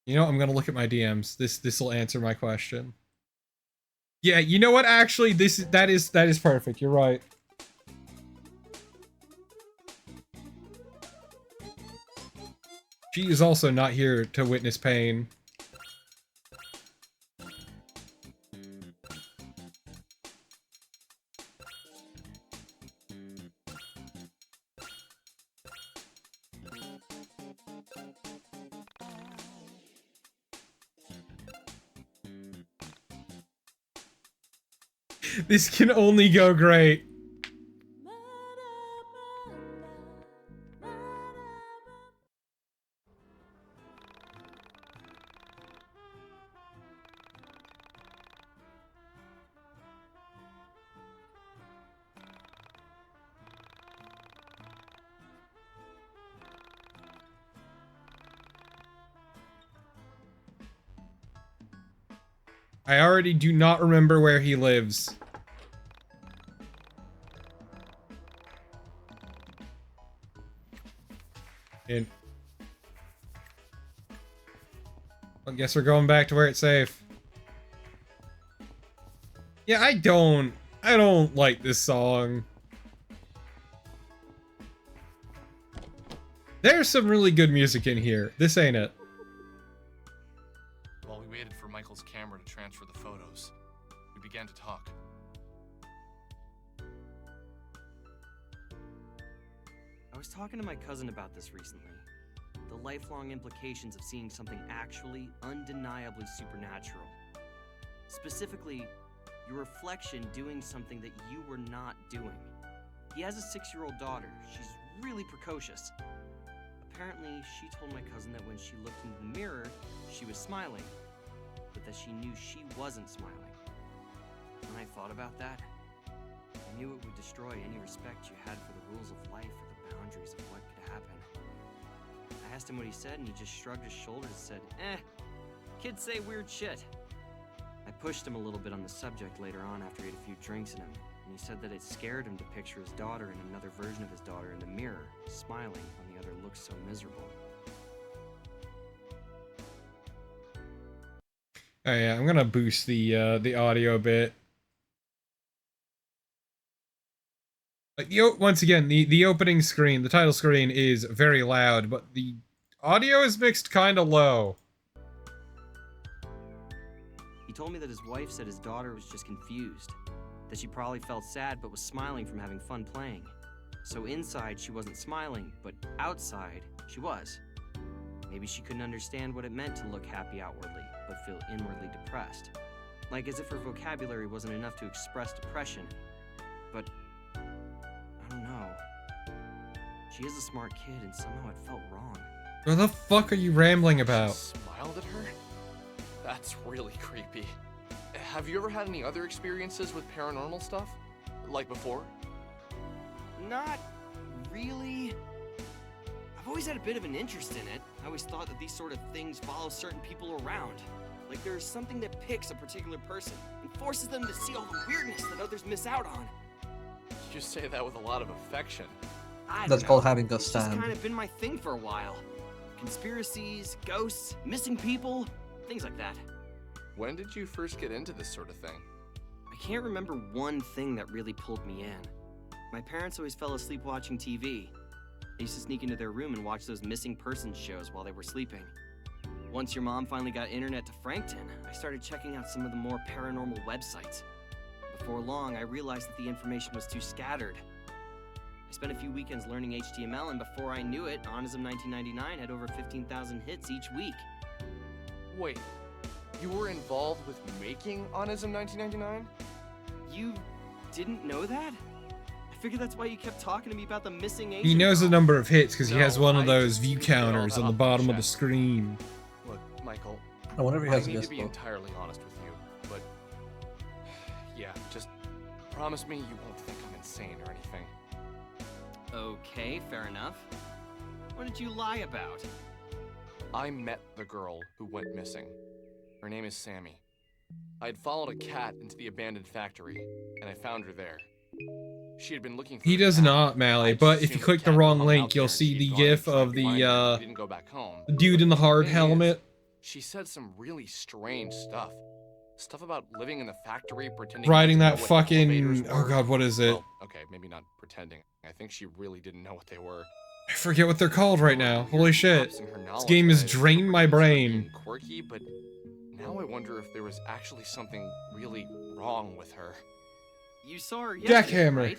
You know, I'm gonna look at my DMs. This'll answer my question. Yeah, you know what? Actually, that is perfect. You're right. She is also not here to witness pain. This can only go great. I already do not remember where he lives. And I guess we're going back to where it's safe. Yeah, I don't like this song. There's some really good music in here. This ain't it. While we waited for Michael's camera to transfer the photos, we began to talk. I was talking to my cousin about this recently. The lifelong implications of seeing something actually, undeniably supernatural. Specifically, your reflection doing something that you were not doing. He has a 6-year-old daughter. She's really precocious. Apparently, she told my cousin that when she looked into the mirror, she was smiling, but that she knew she wasn't smiling. When I thought about that, I knew it would destroy any respect you had for the rules of life or the boundaries of what could happen. I asked him what he said, and he just shrugged his shoulders and said, kids say weird shit. I pushed him a little bit on the subject later on after he had a few drinks in him, and he said that it scared him to picture his daughter and another version of his daughter in the mirror, smiling when the other looked so miserable. Oh yeah, I'm gonna boost the audio a bit. Once again, the opening screen, the title screen is very loud, but the audio is mixed kind of low. He told me that his wife said his daughter was just confused, that she probably felt sad but was smiling from having fun playing. So inside she wasn't smiling, but outside she was. Maybe she couldn't understand what it meant to look happy outwardly, but feel inwardly depressed. Like as if her vocabulary wasn't enough to express depression. But I don't know. She is a smart kid, and somehow it felt wrong. What the fuck are you rambling about? Smiled at her? That's really creepy. Have you ever had any other experiences with paranormal stuff? Like before? Not really. I've always had a bit of an interest in it. I always thought that these sort of things follow certain people around. Like there's something that picks a particular person and forces them to see all the weirdness that others miss out on. You say that with a lot of affection. That's called having a It's stand. just kind of been my thing for a while. Conspiracies, ghosts, missing people, things like that. When did you first get into this sort of thing? I can't remember one thing that really pulled me in. My parents always fell asleep watching TV. I used to sneak into their room and watch those missing persons shows while they were sleeping. Once your mom finally got internet to Frankton, I started checking out some of the more paranormal websites. Before long, I realized that the information was too scattered. I spent a few weekends learning HTML, and before I knew it, Onism 1999 had over 15,000 hits each week. Wait, you were involved with making Onism 1999? You didn't know that? I figured that's why you kept talking to me about the missing Asian He knows the girl. number of hits because he No, has one of I those just view figured all counters that on the off bottom my of the chest. screen. Look, Michael, I wonder if he I has a need to guest be book. entirely honest with you, but yeah, just promise me you won't think I'm insane or anything. Okay, fair enough. What did you lie about? I met the girl who went missing. Her name is Sammy. I had followed a cat into the abandoned factory, and I found her there. She had been looking for He a does cat. not, Mally, I but just if you assumed click the cat wrong hung link, out you'll there and see she'd the gone gif and tried of to find her, but the we didn't go back home. dude in the hard Thing is, helmet. she said some really strange stuff. Stuff about living in the factory, pretending not Riding to that know what fucking... elevators Oh were. god, what is it? Well, okay, maybe not pretending. I think she really didn't know what they were. I forget what they're called right now. Holy shit. Gaps in her This knowledge game has that I drained my considered brain. being quirky, but now I wonder if there was actually something really wrong with her. You saw her yesterday, Jackhammer. right?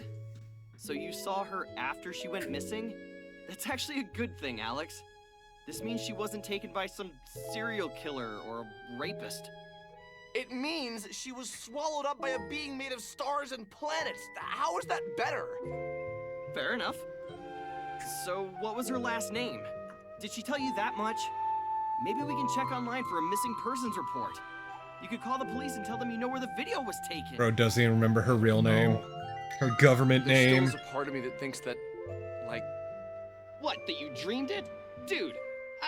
So you saw her after she went missing? That's actually a good thing, Alex. This means she wasn't taken by some serial killer or a rapist. It means she was swallowed up by a being made of stars and planets. How is that better? Fair enough. So what was her last name? Did she tell you that much? Maybe we can check online for a missing persons report. You could call the police and tell them you know where the video was taken. Bro doesn't even remember her real name. Her government There still name. is a part of me that thinks that, like, What, that you dreamed it? Dude,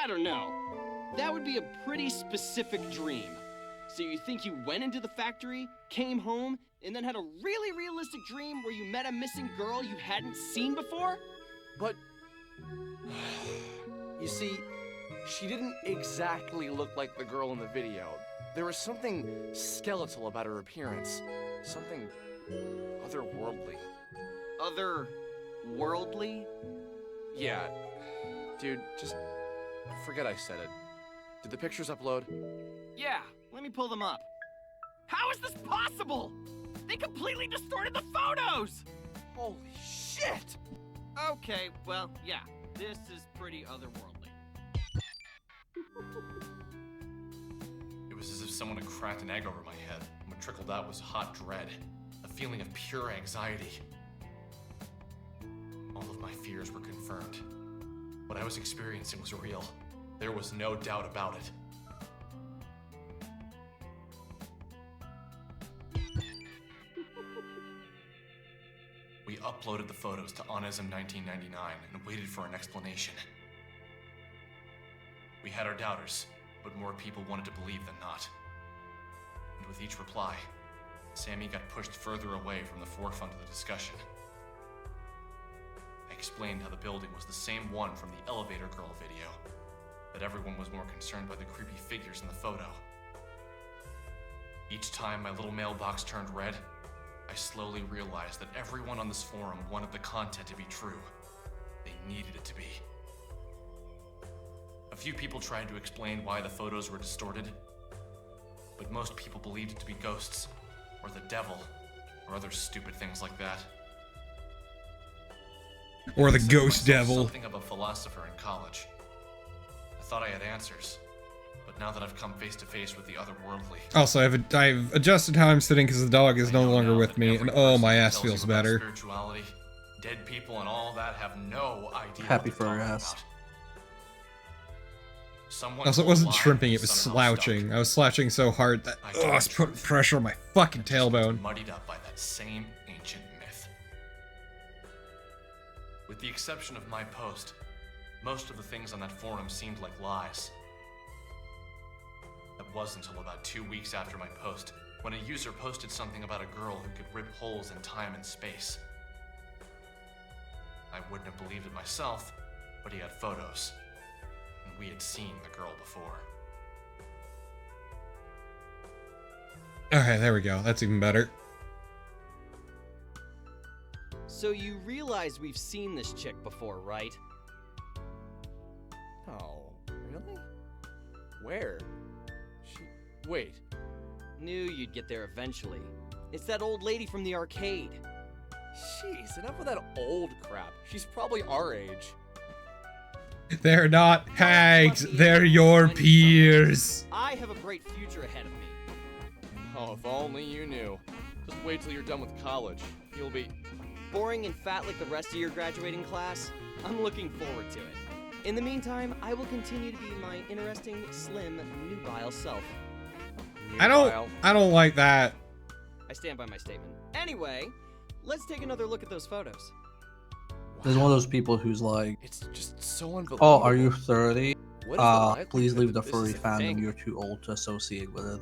I don't know. That would be a pretty specific dream. So you think you went into the factory, came home, and then had a really realistic dream where you met a missing girl you hadn't seen before? But you see, she didn't exactly look like the girl in the video. There was something skeletal about her appearance. Something otherworldly. Otherworldly? Yeah, dude, just forget I said it. Did the pictures upload? Yeah, let me pull them up. How is this possible? They completely distorted the photos! Holy shit! Okay, well, yeah, this is pretty otherworldly. It was as if someone had cracked an egg over my head, and what trickled out was hot dread, a feeling of pure anxiety. All of my fears were confirmed. What I was experiencing was real. There was no doubt about it. We uploaded the photos to Onism 1999 and waited for an explanation. We had our doubters, but more people wanted to believe than not. And with each reply, Sammy got pushed further away from the forefront of the discussion. I explained how the building was the same one from the elevator girl video, but everyone was more concerned by the creepy figures in the photo. Each time my little mailbox turned red, I slowly realized that everyone on this forum wanted the content to be true. They needed it to be. A few people tried to explain why the photos were distorted, but most people believed it to be ghosts, or the devil, or other stupid things like that. Or the I considered ghost myself devil. Something of a philosopher in college. I thought I had answers, but now that I've come face to face with the otherworldly, Also, I've adjusted how I'm sitting because the dog is I no know longer now with that me, every and oh, person my who ass tells you feels about better. Spirituality, dead people, and all that have no idea. Happy what for they're your talking ass. about. Someone Also, it told wasn't lies shrimping, and it was somehow slouching. stuck. I was slouching so hard that I was putting pressure on my fucking It just was tailbone. muddied up by that same ancient myth. With the exception of my post, most of the things on that forum seemed like lies. That wasn't until about 2 weeks after my post, when a user posted something about a girl who could rip holes in time and space. I wouldn't have believed it myself, but he had photos, and we had seen the girl before. Okay, there we go. That's even better. So you realize we've seen this chick before, right? Oh, really? Where? Wait. Knew you'd get there eventually. It's that old lady from the arcade. Jeez, enough of that old crap. She's probably our age. They're not hags, Lucky they're to your find you peers. someone. I have a bright future ahead of me. Oh, if only you knew. Just wait till you're done with college. You'll be... Boring and fat like the rest of your graduating class? I'm looking forward to it. In the meantime, I will continue to be my interesting, slim, nubile self. I don't like that. I stand by my statement. Anyway, let's take another look at those photos. There's one of those people who's like, It's just so unbelievable. oh, are you 30? What is the likelihood Please leave the that this furry is a fandom. thing? You're too old to associate with it.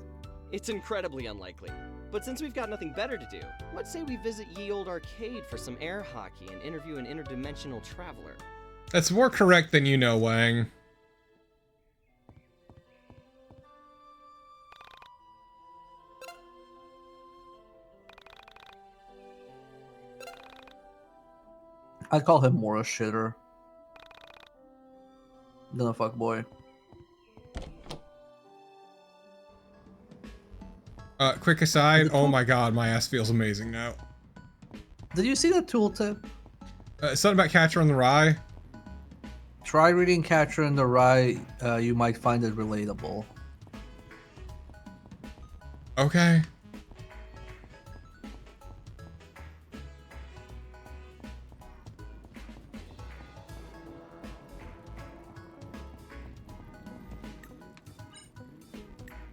It's incredibly unlikely. But since we've got nothing better to do, let's say we visit Ye Old Arcade for some air hockey and interview an interdimensional traveler. That's more correct than you know, Wang. I'd call him more a shitter than a fuckboy. Quick aside, oh my god, my ass feels amazing now. Did you see the tooltip? Something about Catcher in the Rye? Try reading Catcher in the Rye. You might find it relatable. Okay.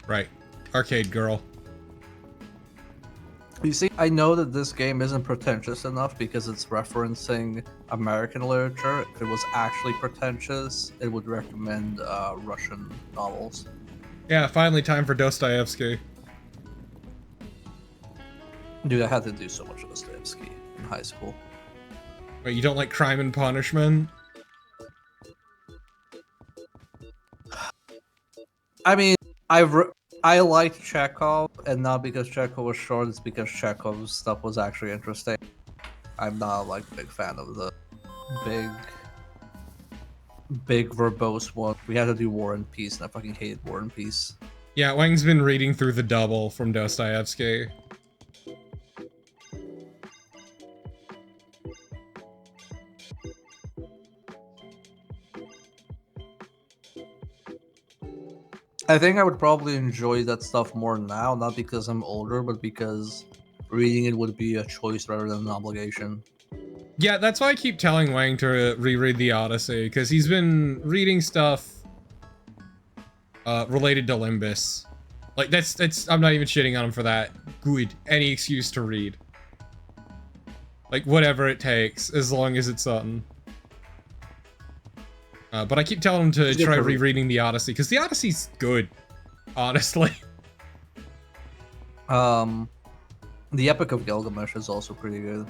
Right. Arcade girl. You see, I know that this game isn't pretentious enough because it's referencing American literature. If it was actually pretentious, it would recommend Russian novels. Yeah, finally time for Dostoevsky. Dude, I had to do so much of Dostoevsky in high school. Wait, you don't like Crime and Punishment? I mean, I liked Chekhov, and not because Chekhov was short, it's because Chekhov's stuff was actually interesting. I'm not like a big fan of the big verbose one. We had to do War and Peace, and I fucking hated War and Peace. Yeah, Wang's been reading through the double from Dostoevsky. I think I would probably enjoy that stuff more now, not because I'm older, but because reading it would be a choice rather than an obligation. Yeah, that's why I keep telling Wang to reread the Odyssey, because he's been reading stuff related to Limbus. Like, that's I'm not even shitting on him for that. Good. Any excuse to read. Like, whatever it takes, as long as it's something. But I keep telling him to try rereading the Odyssey, because the Odyssey's good, honestly. The Epic of Gilgamesh is also pretty good.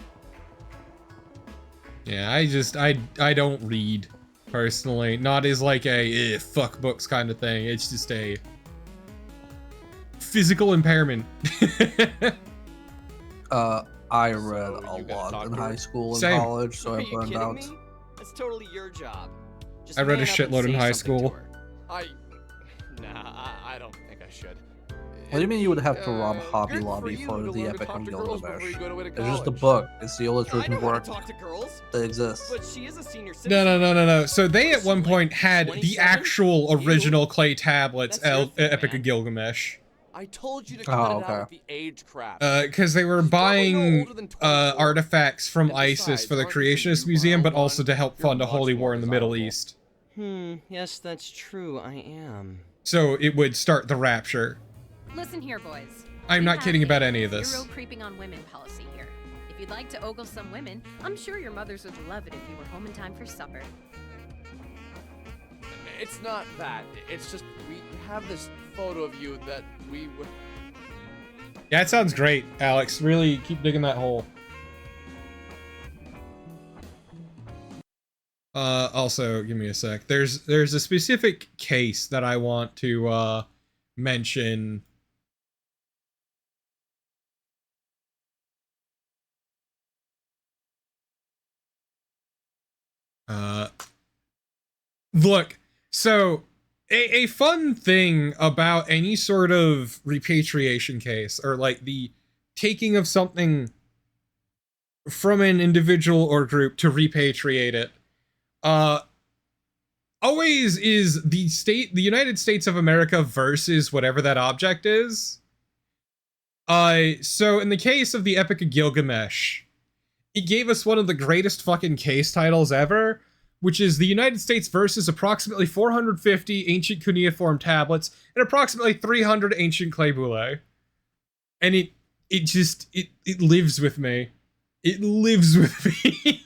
Yeah, I don't read, personally. Not as like a fuck books kind of thing. It's just a physical impairment. I read a lot in high school and Same. college, so Are I you burned kidding out. me? That's totally your job. Just I read a man up and shitload in say high something to school. her. Nah, I don't think I should. What do you mean you would have to rob Hobby Good Lobby you for to the learn to Epic talk of to girls before Gilgamesh? you go to It's just a college. book. It's the oldest I written know how work to talk to girls, that exists. but she is a senior citizen. No. So they at one point had the 27? actual original clay tablets, That's your thing, Epic man. of Gilgamesh. I told you to Oh, cut it okay. out with the age crap. Because they were She's probably no buying older than 24. artifacts from And ISIS besides, for the aren't you Creationist juvenile Museum, but one? also to help You're fund a much holy more war in the Middle desirable. East. Yes, that's true. I am. So it would start the rapture. Listen here, boys. I'm We not have kidding a about any of this. Zero creeping on women policy here. If you'd like to ogle some women, I'm sure your mothers would love it if you were home in time for supper. It's not that. It's just we have this photo of you that we would. Yeah, it sounds great, Alex. Really keep digging that hole. Also, give me a sec. There's a specific case that I want to mention. Look, so a fun thing about any sort of repatriation case, or like the taking of something from an individual or group to repatriate it, always is the United States of America versus whatever that object is. So in the case of the Epic of Gilgamesh, it gave us one of the greatest fucking case titles ever, which is the United States versus approximately 450 ancient cuneiform tablets and approximately 300 ancient clay boule. And it lives with me. It lives with me.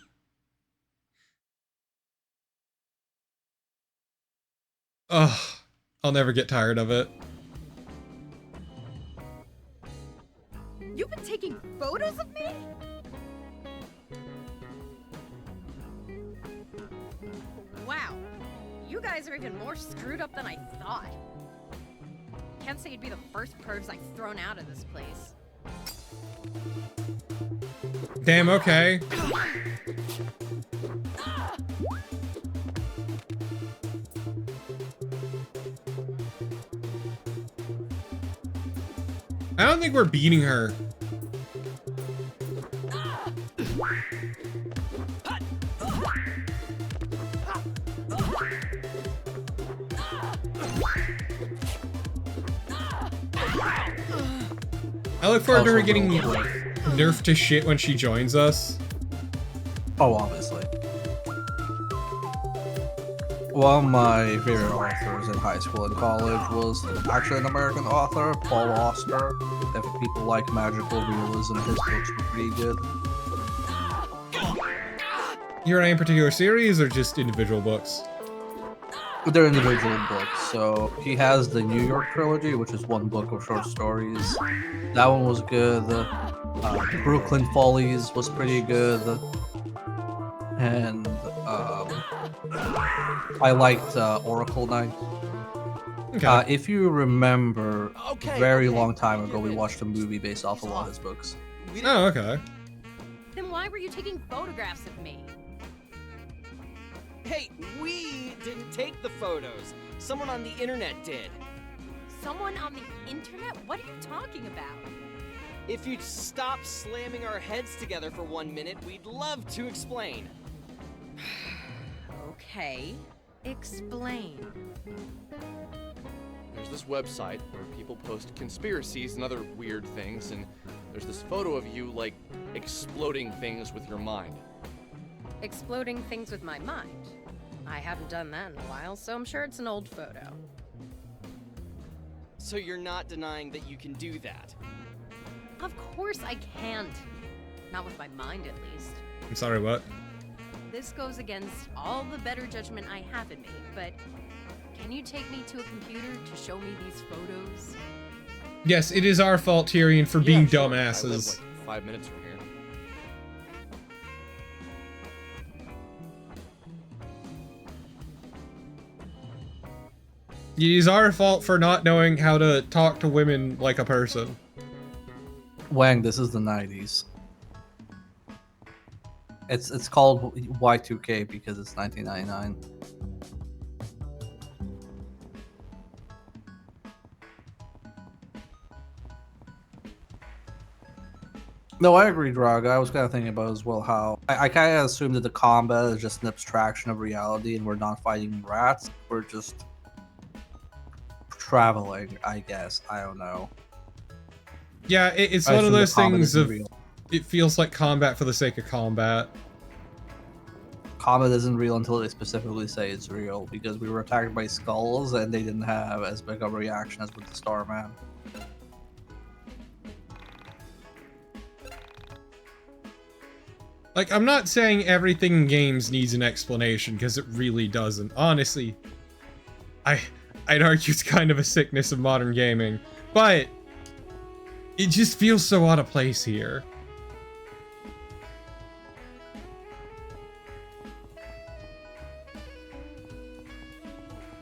Ugh, I'll never get tired of it. You've been taking photos of me? Wow. You guys are even more screwed up than I thought. Can't say you'd be the first pervs I've thrown out of this place. Damn, okay. I don't think we're beating her. I look forward to her getting nerfed to shit when she joins us. Oh, obviously. One of my favorite authors in high school and college was actually an American author, Paul Auster. If people like magical realism, his books were pretty good. You're in any particular series or just individual books? They're individual books. So he has the New York trilogy, which is one book of short stories. That one was good. Brooklyn Follies was pretty good, and I liked Oracle Knight. Okay. If you remember, Okay, very okay, long time I ago, get we it. watched a movie based off He's of one of off. his books. We didn't- Oh, okay. Then why were you taking photographs of me? Hey, we didn't take the photos. Someone on the internet did. Someone on the internet? What are you talking about? If you'd stop slamming our heads together for 1 minute, we'd love to explain. Okay, explain. There's this website where people post conspiracies and other weird things, and there's this photo of you, like, exploding things with your mind. Exploding things with my mind. I haven't done that in a while, so I'm sure it's an old photo. So you're not denying that you can do that? Of course I can't. Not with my mind, at least. I'm sorry, what? This goes against all the better judgment I have in me, but can you take me to a computer to show me these photos? Yes, it is our fault, Tyrion, for being Yeah, sure. I live, dumbasses. like, 5 minutes from here. It is our fault for not knowing how to talk to women like a person. Wang, this is the 90s. It's called Y2K because it's 1999. No, I agree, Drog. I was kind of thinking about as well how I kind of assumed that the combat is just an abstraction of reality and we're not fighting rats. We're just traveling, I guess. I don't know. Yeah, it's I one of assume the those combat things isn't of real. it feels like combat for the sake of combat. Combat isn't real until they specifically say it's real because we were attacked by skulls and they didn't have as big of a reaction as with the Starman. Like, I'm not saying everything in games needs an explanation, because it really doesn't. Honestly, I'd argue it's kind of a sickness of modern gaming, but it just feels so out of place here.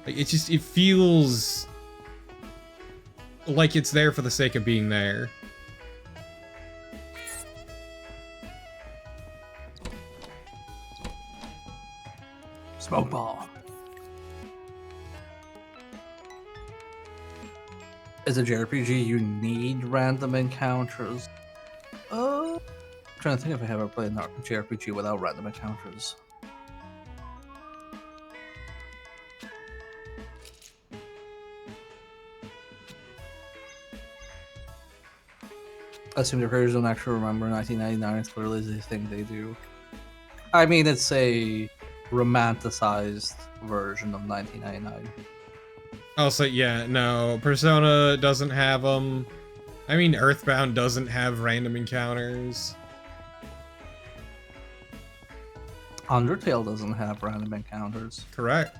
Like, it feels like it's there for the sake of being there. Smoke ball. As a JRPG, you need random encounters. I'm trying to think if I ever played an JRPG without random encounters. I assume the creators don't actually remember 1999. It's clearly the thing they do. I mean, it's a romanticized version of 1999. Also, yeah, no, Persona doesn't have them. I mean, Earthbound doesn't have random encounters. Undertale doesn't have random encounters. Correct.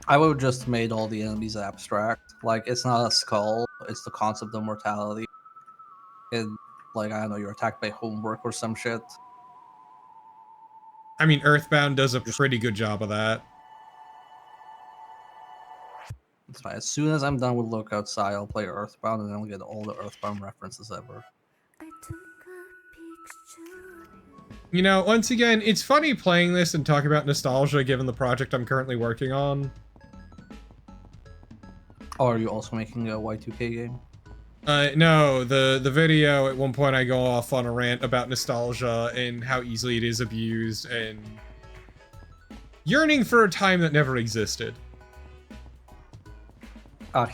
I would have just made all the enemies abstract. Like, it's not a skull, it's the concept of mortality. And, like, I don't know, you're attacked by homework or some shit. I mean, Earthbound does a pretty good job of that. It's fine. As soon as I'm done with Look Outside, I'll play Earthbound and then I'll get all the Earthbound references ever. You know, once again, it's funny playing this and talking about nostalgia given the project I'm currently working on. Oh, are you also making a Y2K game? No, the video, at one point I go off on a rant about nostalgia and how easily it is abused and yearning for a time that never existed.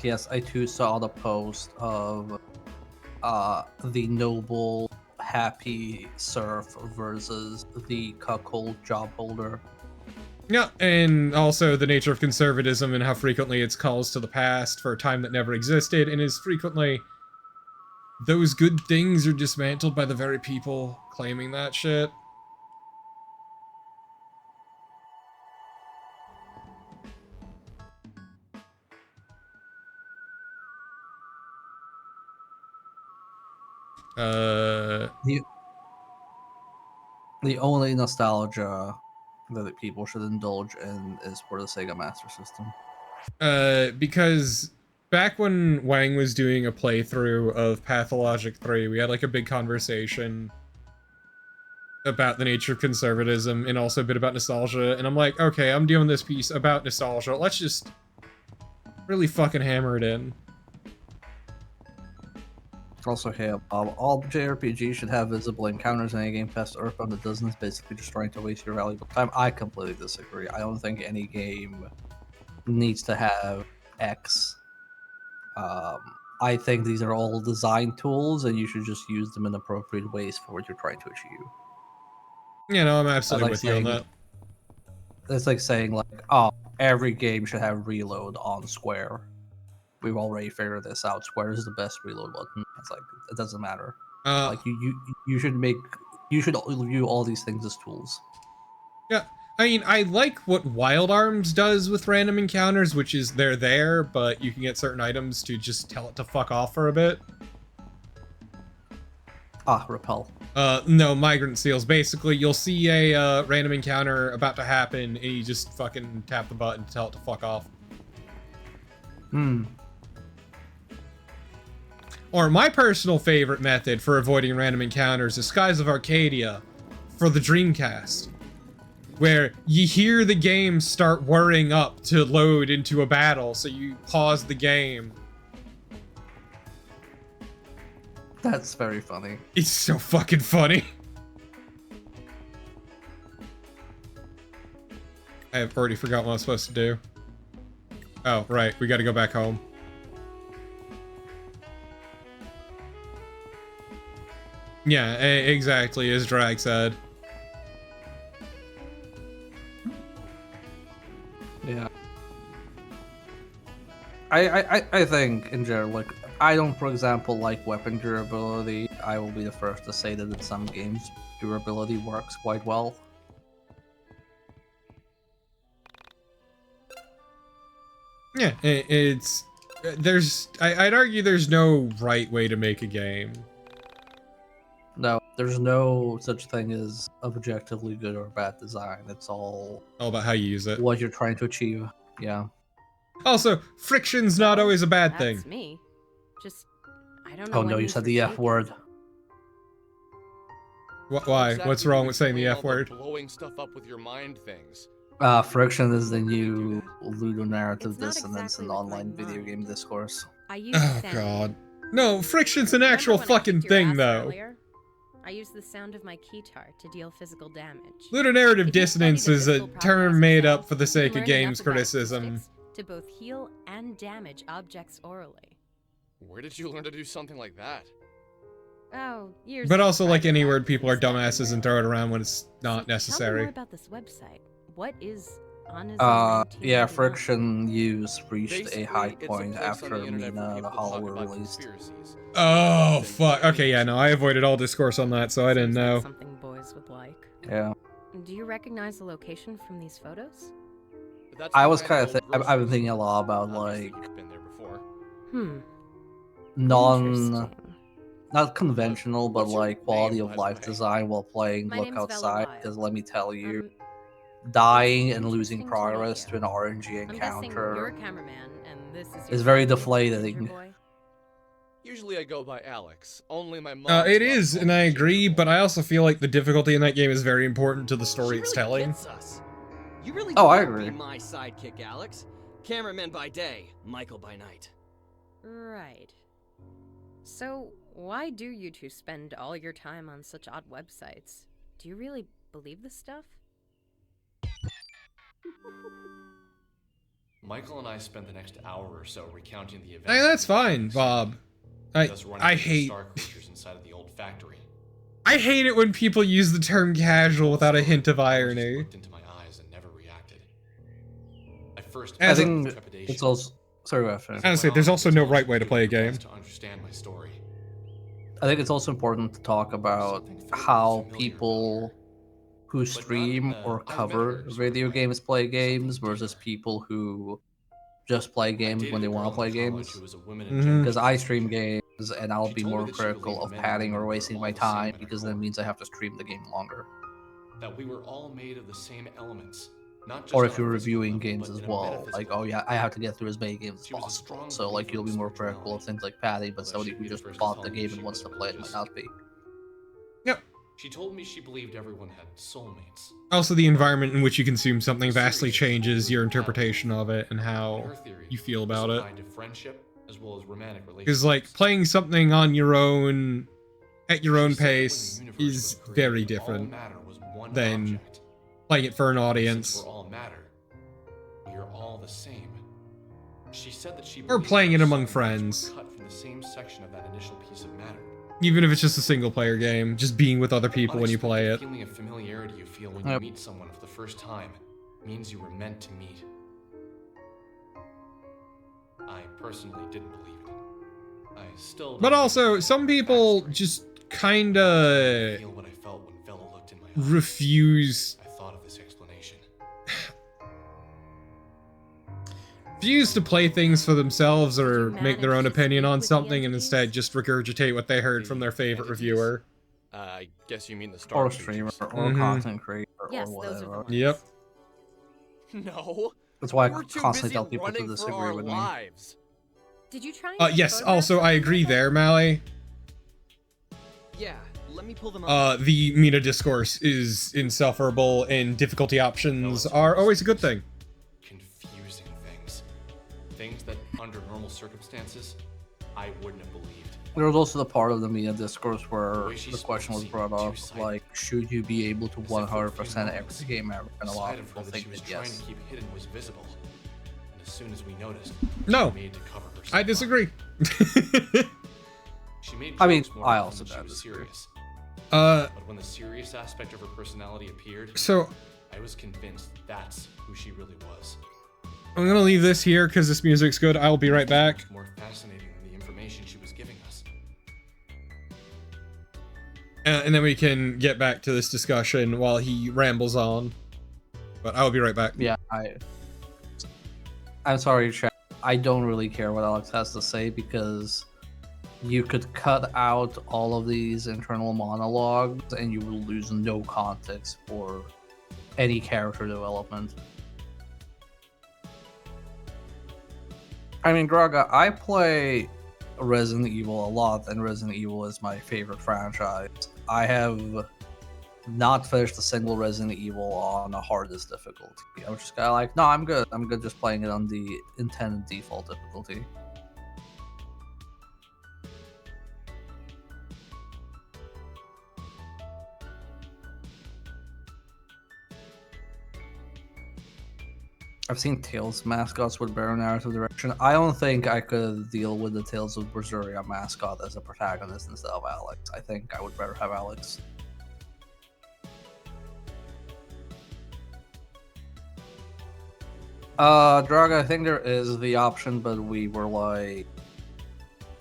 Yes, I too saw the post of the noble, happy serf versus the cuckold job holder. Yeah, and also the nature of conservatism and how frequently it's calls to the past for a time that never existed, and is frequently those good things are dismantled by the very people claiming that shit. The only nostalgia that people should indulge in is for the Sega Master System. Because back when Wang was doing a playthrough of Pathologic 3, we had like a big conversation about the nature of conservatism and also a bit about nostalgia, and I'm like, okay, I'm doing this piece about nostalgia, let's just really fucking hammer it in. Also, hey, all JRPGs should have visible encounters in any game. Past Earthbound that doesn't is basically just trying to waste your valuable time. I completely disagree. I don't think any game needs to have X. I think these are all design tools, and you should just use them in appropriate ways for what you're trying to achieve. You know, I'm absolutely with you on that. It's like saying, like, oh, every game should have reload on Square. We've already figured this out. Square is the best reload button. It's like, it doesn't matter. Like you should view all these things as tools. Yeah, I mean, I like what Wild Arms does with random encounters, which is they're there, but you can get certain items to just tell it to fuck off for a bit. Repel. No, Migrant Seals. Basically, you'll see a random encounter about to happen, and you just fucking tap the button to tell it to fuck off. Or my personal favorite method for avoiding random encounters is Skies of Arcadia for the Dreamcast, where you hear the game start whirring up to load into a battle, so you pause the game. That's very funny. It's so fucking funny. I have already forgot what I'm supposed to do. Oh, right, we gotta go back home. Yeah, exactly, as Drag said. Yeah. I think in general, like, I don't, for example, like weapon durability. I will be the first to say that in some games, durability works quite well. Yeah, it's... I'd argue there's no right way to make a game. No, there's no such thing as objectively good or bad design. It's all about how you use it. What you're trying to achieve. Yeah. Also, friction's not always a bad thing. That's me. Just, I don't know. Oh no, you said the F word. Why? What's wrong with saying the F word? Blowing stuff up with your mind things. Friction is the new ludonarrative dissonance in online video game discourse. Oh god. No, friction's an actual fucking thing, though. Earlier? I use the sound of my keytar to deal physical damage. Ludonarrative dissonance is a term made up for the sake of games criticism. To both heal and damage objects orally. Where did you learn to do something like that? Oh, years. But also, like any word, people are dumbasses and throw it around when it's not necessary. Tell me more about this website. What is yeah, Friction use reached a high point after Mina the Hollow were released. Oh fuck. Okay, yeah, no, I avoided all discourse on that, so I didn't know. Something boys would like. Yeah. Do you recognize the location from these photos? I was kind of I've been thinking a lot about like not conventional, but like quality of life design while playing Look Outside. Because let me tell you, dying and losing progress to an RNG encounter is very deflating. Usually I go by Alex. Only my mom. It is, and I agree, but I also feel like the difficulty in that game is very important to the story it's telling. You really I agree. Be my sidekick, Alex. Cameraman by day, Michael by night. Right. So, why do you two spend all your time on such odd websites? Do you really believe this stuff? Michael and I spent the next hour or so recounting the events. Hey, that's fine, Bob. I hate star creatures inside of the old factory. I hate it when people use the term casual without a hint of irony. Looked into my eyes and never reacted. first I think trepidation. it's also. Sorry, go ahead. Honestly, there's also no right way to play a game. To understand my story. I think it's also important to talk about how people who stream or cover video games play games versus people who just play games when they want to play games. Because I stream games and I'll be more critical of padding or wasting my time because that means I have to stream the game longer. That we were all made of the same elements. Not just Or on if a you're physical reviewing level, games but as in a well, metaphysical like, oh yeah, level. I have to get through as many games as She was a possible. strong So like believer you'll be in more critical of spirituality. things like padding, but Although somebody she'd who be the just first to bought tell the me game she and wants was to play it might religious. not be. Yep. She told me she believed everyone had soulmates. Also, the environment in which you consume something vastly changes your interpretation of it and how you feel about it. Friendship as well as romantic relationships. Because, like, playing something on your own, at your own pace, is very different than playing it for an audience. Since we're all matter, we are all the same. She said that she Or playing it among friends. cut from the same section of that initial piece of matter. Even if it's just a single player game, just being with other people when you play it. The feeling of familiarity you feel when you meet someone for the first time means you were meant to meet. I personally didn't believe it. I still don't. But also, some people just kinda feel what I felt when Vela looked in my eyes. refuse I thought of this explanation. refuse to play things for themselves or make their own opinion on something and instead just regurgitate what they heard from their favorite reviewer. I guess you mean the Star Or streamer, or content creator, Yes, or those are the whatever. ones. Yep. No. That's why I We're too constantly busy tell people to running for disagree our with me. lives. Did you try? and get Yes, photographs also, of I them agree like that? there, Mally. Yeah, let me pull them up. The meta discourse is insufferable and difficulty options are always a good thing. Confusing things. Things that, under normal circumstances, I wouldn't have believed. There was also the part of the media discourse where The way she the spoke question was seemed brought up, two-sided. like, should you be able to As if for a few 100% moments, every game ever? And a the lot side of of her people that think she was that trying yes. to keep hidden was visible. And as soon as we noticed, No. she made to cover herself I up. disagree. She made I mean, jokes more I often also when she don't was disagree. serious. Uh, But when the serious aspect of her personality appeared, so I was convinced that's who she really was. I'm gonna leave this here because this music's good. I'll be right back. Much more fascinating than the information she was giving us. And then we can get back to this discussion while he rambles on. But I'll be right back. Yeah, I'm sorry, chat. I don't really care what Alex has to say because you could cut out all of these internal monologues and you will lose no context for any character development. I mean, Graga, I play Resident Evil a lot, and Resident Evil is my favorite franchise. I have not finished a single Resident Evil on the hardest difficulty. I was just kind of like, no, I'm good. I'm good just playing it on the intended default difficulty. I've seen Tales mascots with better narrative direction. I don't think I could deal with the Tales of Berseria mascot as a protagonist instead of Alex. I think I would rather have Alex. Draga, I think there is the option, but we were like,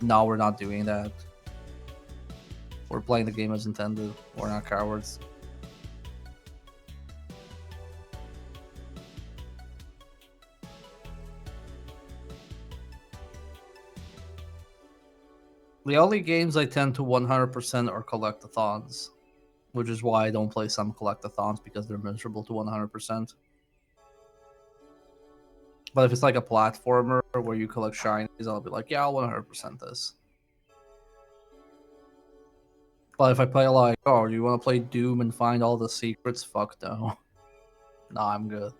no, we're not doing that. We're playing the game as intended. We're not cowards. The only games I tend to 100% are collectathons, which is why I don't play some collectathons because they're miserable to 100%. But if it's like a platformer where you collect shinies, I'll be like, yeah, I'll 100% this. But if I play like, oh, do you want to play Doom and find all the secrets? Fuck no. Nah, I'm good.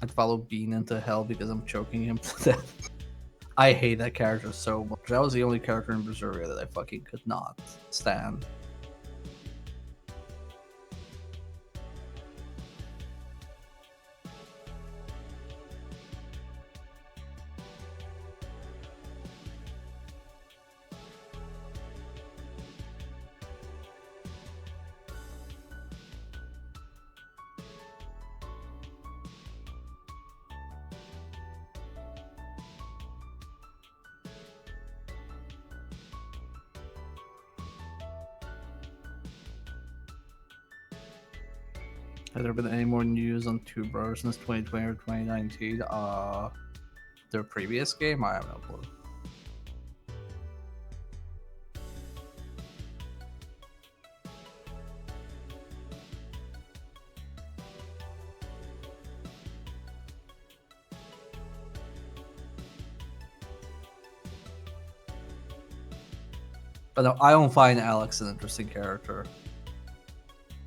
I'd follow Bean into hell because I'm choking him to death. I hate that character so much. That was the only character in Berseria that I fucking could not stand. Has there been any more news on Two Brothers since 2020 or 2019? Their previous game? I have no clue. But no, I don't find Alex an interesting character.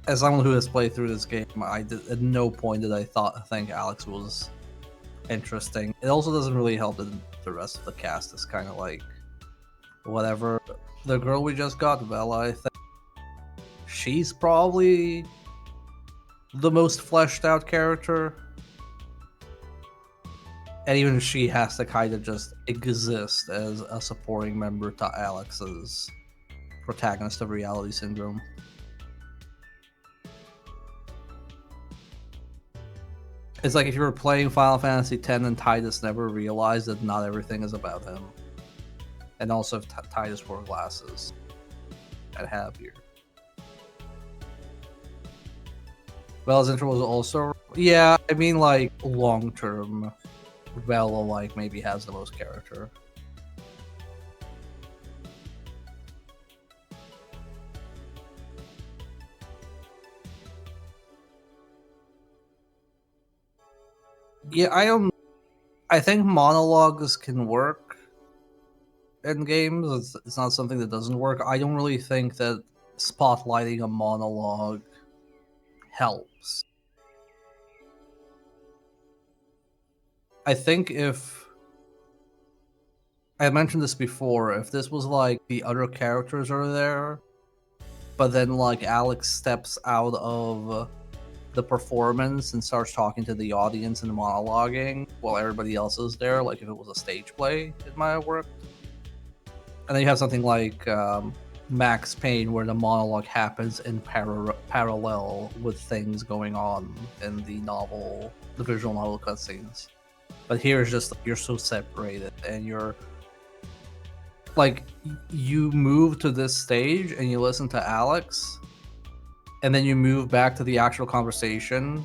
As someone who has played through this game, at no point did I think Alex was interesting. It also doesn't really help that the rest of the cast is kind of like whatever. The girl we just got, Bella, I think she's probably the most fleshed out character. And even she has to kind of just exist as a supporting member to Alex's protagonist of Reality Syndrome. It's like if you were playing Final Fantasy X and Titus never realized that not everything is about him. And also if Titus wore glasses and had a beard. Bella's intro was also... Yeah, I mean like long term, Bella like maybe has the most character. Yeah, I think monologues can work in games. It's not something that doesn't work. I don't really think that spotlighting a monologue helps. I think if... I mentioned this before, if this was like the other characters are there, but then like Alex steps out of the performance and starts talking to the audience and monologuing while everybody else is there, like if it was a stage play, it might have worked. And then you have something like Max Payne, where the monologue happens in parallel with things going on in the visual novel cutscenes. But here it's just you're so separated, and you're like, you move to this stage and you listen to Alex, and then you move back to the actual conversation,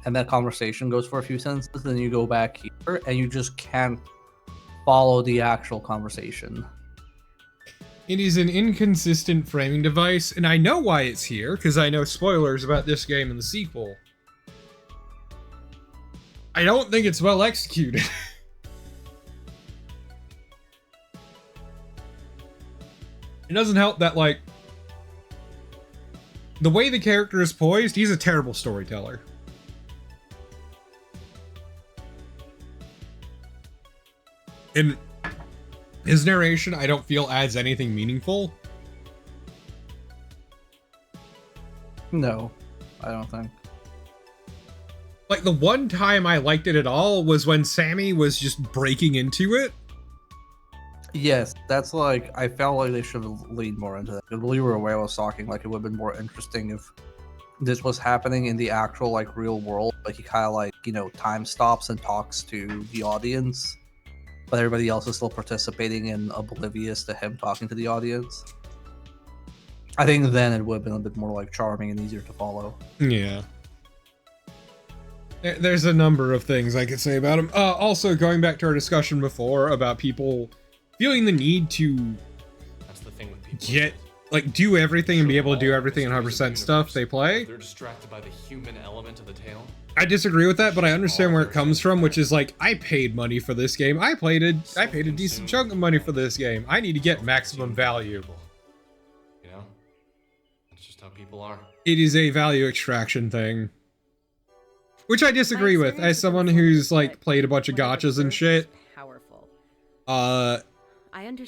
and that conversation goes for a few sentences, then you go back here, and you just can't follow the actual conversation. It is an inconsistent framing device, and I know why it's here, because I know spoilers about this game and the sequel. I don't think it's well executed. It doesn't help that, like, the way the character is poised, he's a terrible storyteller. And his narration, I don't feel adds anything meaningful. No, I don't think. Like, the one time I liked it at all was when Sammy was just breaking into it. Yes, that's like, I felt like they should have leaned more into that. When we were away, I was talking, like, it would have been more interesting if this was happening in the actual, like, real world. Like, he kind of, like, you know, time stops and talks to the audience, but everybody else is still participating and oblivious to him talking to the audience. I think then it would have been a bit more, like, charming and easier to follow. Yeah. There's a number of things I could say about him. Also, going back to our discussion before about people feeling the need to do everything and be able to do everything and 100% stuff they play. They're distracted by the human element of the tale. I disagree with that, but I understand where it comes from, which is like, I paid money for this game. I paid a decent chunk of money for this game. I need to get maximum value. You know? That's just how people are. It is a value extraction thing. Which I disagree with, as someone who's like played a bunch of gotchas and shit.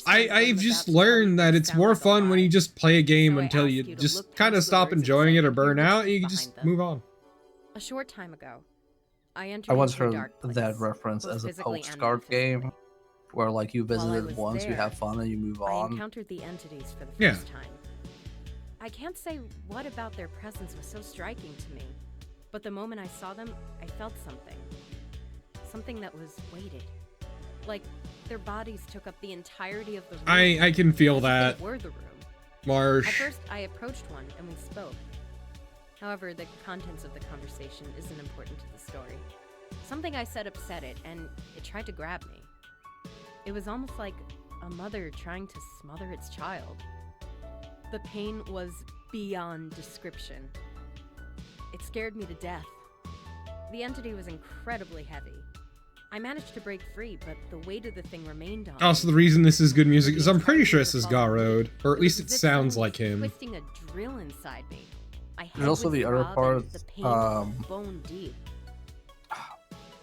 I've just learned that it's more fun when you just play a game until you just kind of stop enjoying it or burn out, and you can just move on. A short time ago, I once heard that reference as a postcard game, where like you visit it once, you have fun, and you move on. I encountered the entities for the first time. I can't say what about their presence was so striking to me, but the moment I saw them, I felt something. Something that was weighted. Like their bodies took up the entirety of the room. I can feel that. They were the room. Marsh. At first, I approached one and we spoke. However, the contents of the conversation isn't important to the story. Something I said upset it, and it tried to grab me. It was almost like a mother trying to smother its child. The pain was beyond description. It scared me to death. The entity was incredibly heavy. I managed to break free, but the weight of the thing remained on me. Also, the reason this is good music is I'm pretty sure this is Garrod, or at least it sounds like him. Twisting a drill inside me. My head There's also would the other throb part, and the pain was bone deep.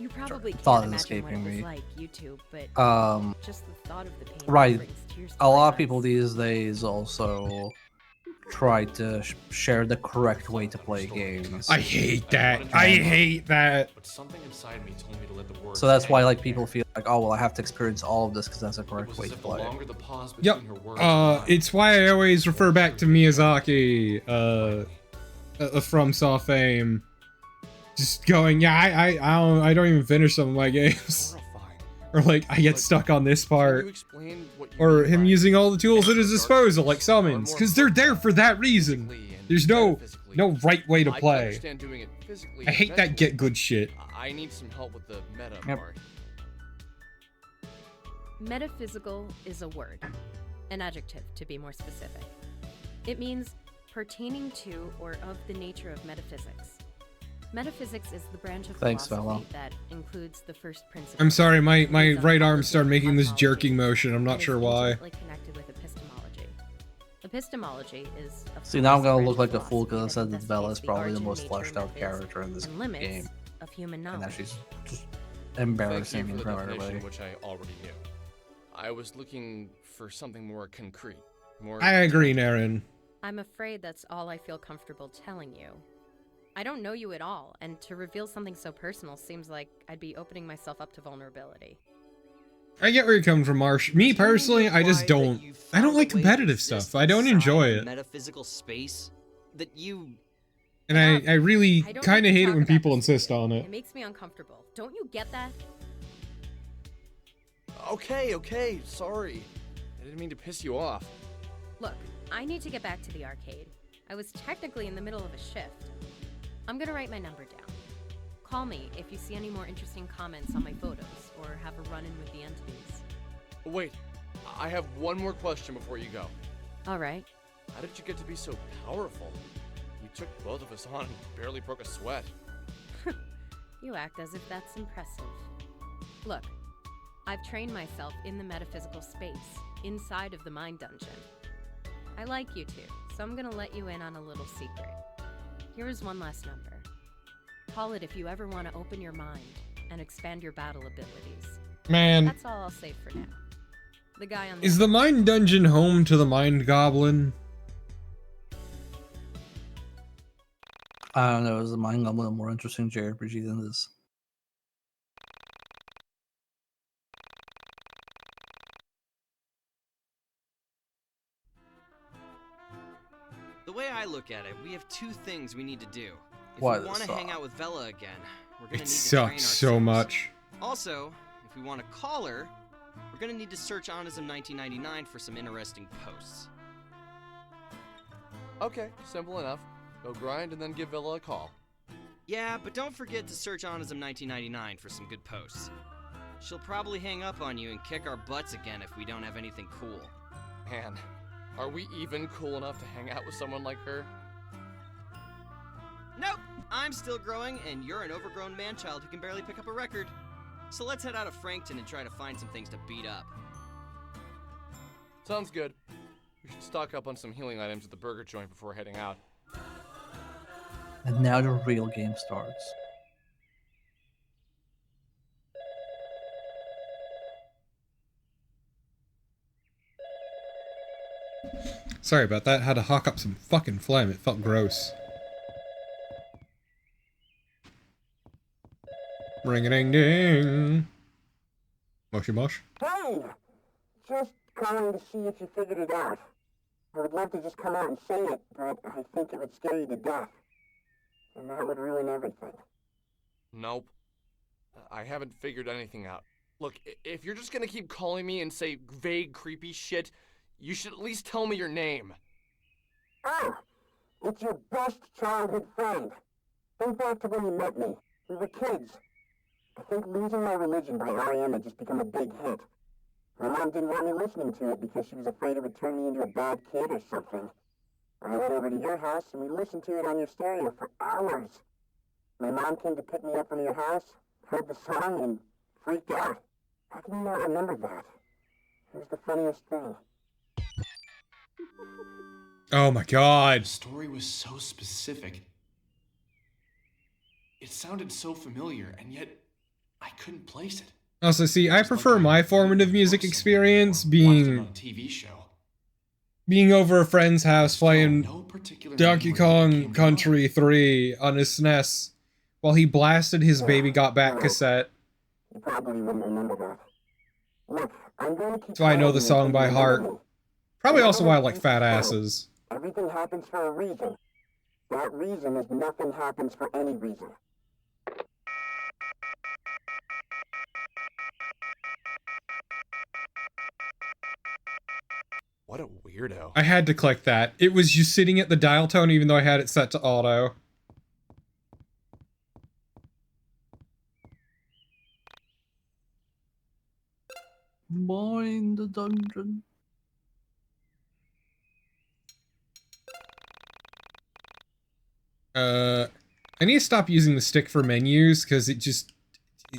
You probably thought can't is imagine what it escaping was me. like, YouTube, but Just the thought of the pain right. brings tears to A my lot of eyes. people these days also try to share the correct way to play games. I hate that. I hate that. But something inside me told me to let the words So that's why hang like in people there. feel like, oh well, I have to experience all of this because that's the It correct was way as to if the play. longer the pause Yep. between her words and mine, It's why I always refer back to Miyazaki, from Saw fame. Just going, yeah, I don't even finish some of my games. horrifying. Or like, I get stuck on this Can part. you explain what you Or mean him by using all the tools at his dark disposal, like space? summons, Or more because they're there for that reason. physically and There's no metaphysically? right way to I can play. understand doing it physically I hate that eventually, get good shit. but I need some help with the meta Yep. part. Metaphysical is a word, an adjective to be more specific. It means pertaining to or of the nature of metaphysics. Metaphysics is the branch of Thanks, philosophy fella. that includes the first principles. I'm sorry, my Based on right arm philosophy, started making this cosmology, jerking motion. I'm not and is sure why. intimately connected with epistemology. Epistemology is a See, now I'm gonna branch look of like a fool philosophy because I that said that Bella is investigates the probably the origin, most nature, fleshed out methods, character in this and limits game. of human And knowledge. that she's just Thank embarrassing you in for the front of definition, everybody. which I already knew. I was looking for something more concrete, more. I agree, Naren. I'm afraid that's all I feel comfortable telling you. I don't know you at all, and to reveal something so personal seems like I'd be opening myself up to vulnerability. I get where you're coming from, Marsh. Me personally, I just don't. I don't like competitive stuff. I don't enjoy it. Metaphysical space that you. And I really I don't kind like of to hate it talk when about people this with insist you. on It it. makes me uncomfortable. Don't you get that? Okay, sorry. I didn't mean to piss you off. Look, I need to get back to the arcade. I was technically in the middle of a shift. I'm gonna write my number down. Call me if you see any more interesting comments on my photos or have a run-in with the entities. Wait, I have one more question before you go. All right. How did you get to be so powerful? You took both of us on and barely broke a sweat. You act as if that's impressive. Look, I've trained myself in the metaphysical space, inside of the mind dungeon. I like you two, so I'm gonna let you in on a little secret. Here is one last number. Call it if you ever want to open your mind and expand your battle abilities. Man, That's all I'll say for now. The guy on is the Mind Dungeon home to the Mind Goblin? I don't know, is the Mind Goblin a more interesting JRPG than this? The way I look at it, we have two things we need to do. If Why we want to this hang suck? out with Vela again, we're gonna It need to train sucks so ourselves. much. Also, if we want to call her, we're gonna need to search Onism 1999 for some interesting posts. Okay, simple enough. Go grind and then give Villa a call. Yeah, but don't forget to search Onism 1999 for some good posts. She'll probably hang up on you and kick our butts again if we don't have anything cool. Man, are we even cool enough to hang out with someone like her? Nope! I'm still growing, and you're an overgrown man-child who can barely pick up a record. So let's head out of Frankton and try to find some things to beat up. Sounds good. We should stock up on some healing items at the burger joint before heading out. And now the real game starts. Sorry about that. Had to hawk up some fucking phlegm. It felt gross. Ring-a-ding-ding. Moshy mosh. Hey! Just calling to see if you figured it out. I would love to just come out and say it, but I think it would scare you to death. And that would ruin everything. Nope. I haven't figured anything out. Look, if you're just gonna keep calling me and say vague, creepy shit, you should at least tell me your name. Oh! It's your best childhood friend. Think back to when you met me. We were kids. I think Losing My Religion by R.E.M. had just become a big hit. My mom didn't want me listening to it because she was afraid it would turn me into a bad kid or something. I went over to your house and we listened to it on your stereo for hours. My mom came to pick me up from your house, heard the song, and freaked out. How can you not remember that? It was the funniest thing. Oh my god. The story was so specific. It sounded so familiar, and yet I couldn't place it. Also, see, I prefer my formative music experience being over a friend's house playing Donkey Kong Country 3 on his SNES while he blasted his Baby Got Back cassette. You probably wouldn't remember that. Look, I'm going to keep That's why I know the song by heart. Probably also why I like Fat Asses. Everything happens for a reason. That reason is nothing happens for any reason. What a weirdo. I had to click that. It was you sitting at the dial tone even though I had it set to auto. Mine the dungeon. I need to stop using the stick for menus because it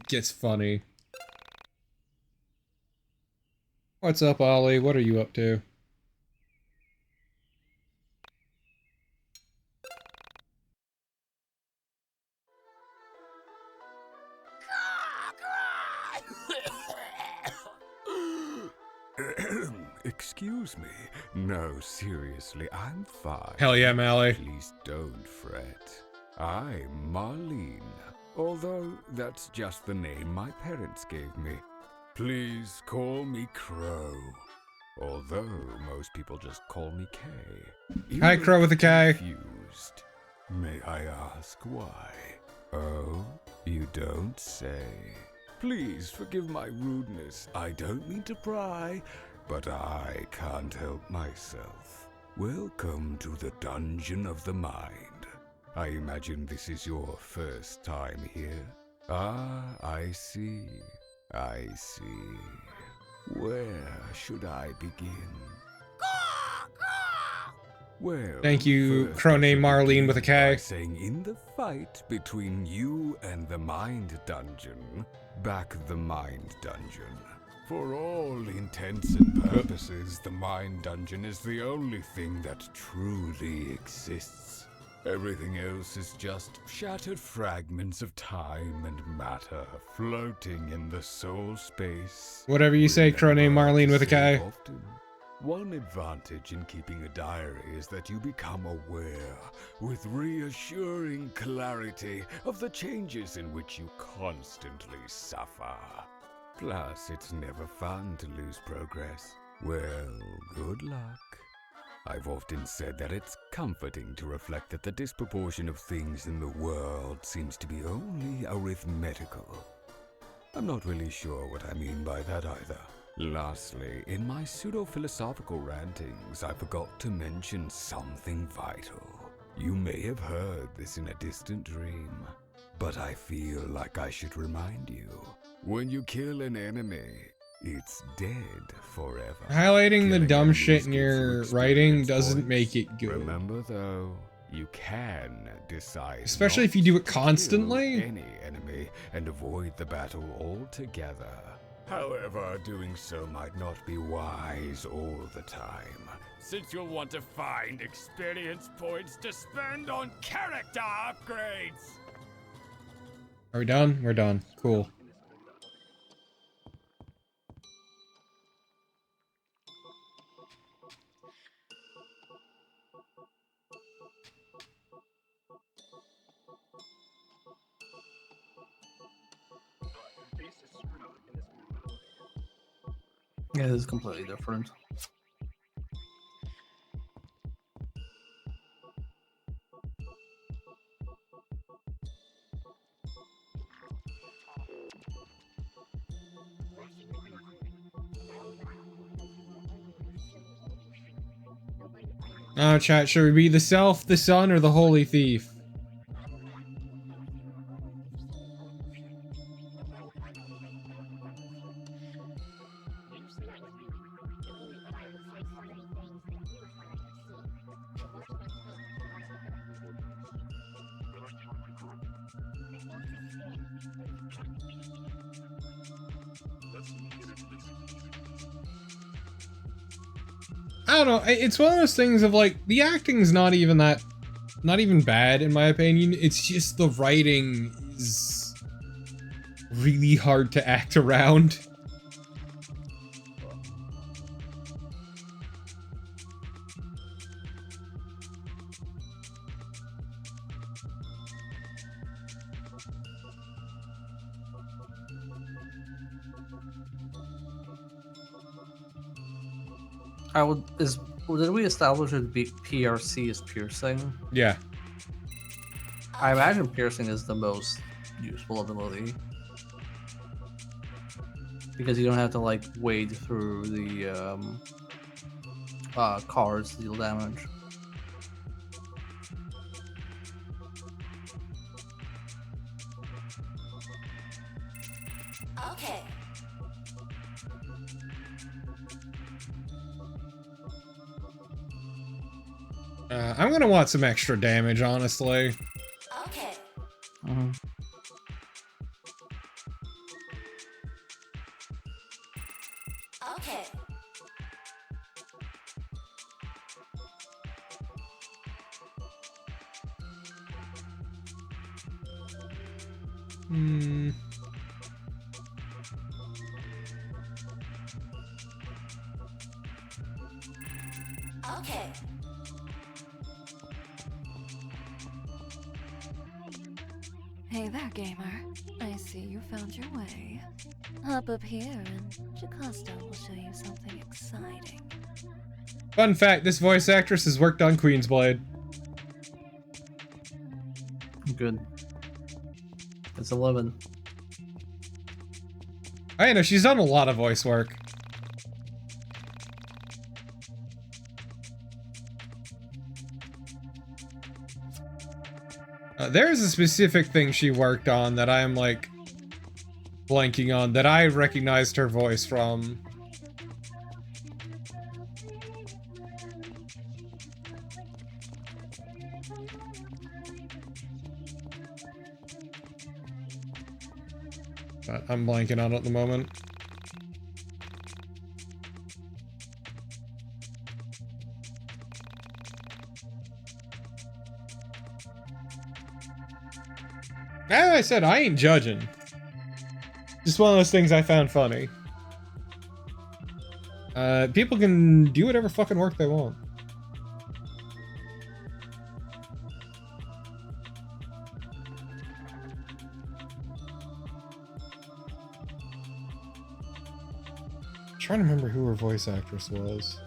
gets funny. What's up, Ollie? What are you up to? Excuse me. No, seriously, I'm fine. Hell yeah, Mally. Please don't fret. I'm Marlene. Although that's just the name my parents gave me. Please call me Crow. Although most people just call me K. Hi, Crow with a K. Confused. May I ask why? Oh, you don't say. Please forgive my rudeness. I don't mean to pry, but I can't help myself. Welcome to the Dungeon of the Mind. I imagine this is your first time here. Ah, I see. I see. Where should I begin? Well, Thank you, first crow I named should Marlene with a begin by K. saying in the fight between you and the Mind Dungeon, back the Mind Dungeon. For all intents and purposes, the Mind Dungeon is the only thing that truly exists. Everything else is just shattered fragments of time and matter floating in the soul space. Whatever you say, crow named Remember Marlene to with a K. save often. One advantage in keeping a diary is that you become aware, with reassuring clarity, of the changes in which you constantly suffer. Plus, it's never fun to lose progress. Well, good luck. I've often said that it's comforting to reflect that the disproportion of things in the world seems to be only arithmetical. I'm not really sure what I mean by that either. Lastly, in my pseudo-philosophical rantings, I forgot to mention something vital. You may have heard this in a distant dream, but I feel like I should remind you. When you kill an enemy, it's dead forever. Highlighting the Killing dumb shit enemies in gives you your writing experience doesn't points. make it good. Remember though, you can decide Especially not if you do it to kill constantly. any enemy and avoid the battle altogether. However, doing so might not be wise all the time, since you'll want to find experience points to spend on character upgrades. Are we done? We're done. Cool. Yeah, it is completely different. Oh, chat, should we be the self, the son, or the holy thief? I don't know, it's one of those things of like, the acting's not even bad in my opinion, it's just the writing is really hard to act around. Did we establish that PRC is piercing? Yeah. I imagine piercing is the most useful ability. Because you don't have to like wade through the cards to deal damage. Okay. I'm gonna want some extra damage, honestly. Okay. Okay. Hmm. Okay. Hey there, gamer. I see you found your way. Hop up here and Jocasta will show you something exciting. Fun fact, this voice actress has worked on Queen's Blade. Good. It's 11. I know, she's done a lot of voice work. There's a specific thing she worked on that I'm like blanking on that I recognized her voice from. But I'm blanking on it at the moment. As I said, I ain't judging. Just one of those things I found funny. People can do whatever fucking work they want. I'm trying to remember who her voice actress was.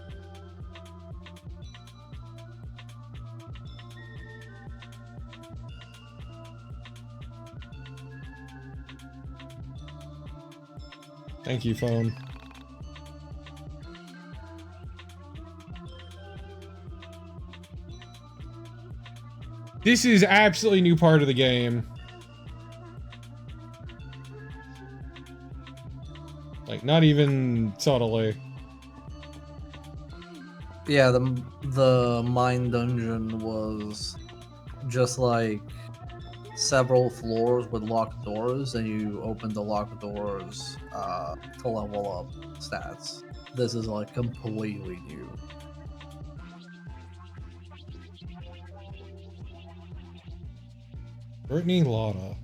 Thank you, phone. This is absolutely new part of the game. Like, not even subtly. Yeah, the mine dungeon was just like several floors with locked doors, and you open the locked doors to level up stats. This is like completely new. Brittany Lotta.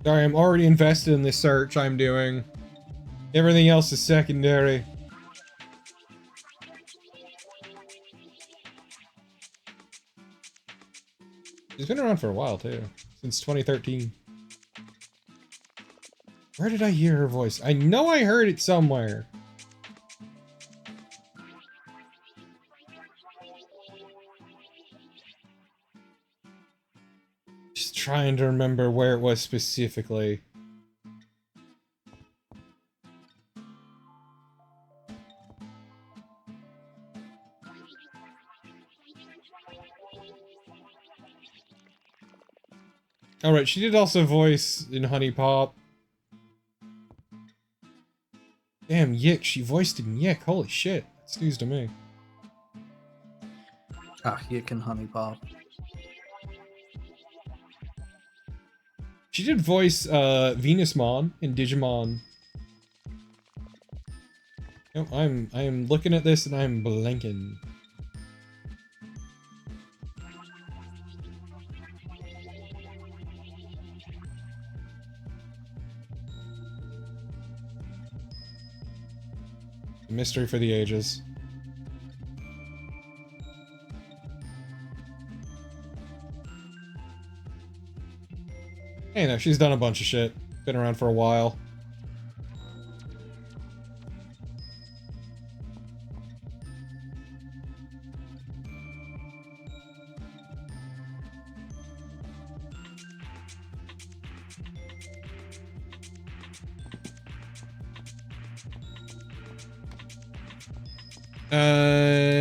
Sorry, I'm already invested in this search I'm doing. Everything else is secondary. She's been around for a while, too. Since 2013. Where did I hear her voice? I know I heard it somewhere. Just trying to remember where it was specifically. Alright, she did also voice in Honey Pop. Damn, YIIK, she voiced in YIIK. Holy shit. That's news to me. Ah, YIIK and Honey Pop. She did voice Venusmon in Digimon. No, I am looking at this and I'm blanking. A mystery for the ages. Hey, no, she's done a bunch of shit. Been around for a while.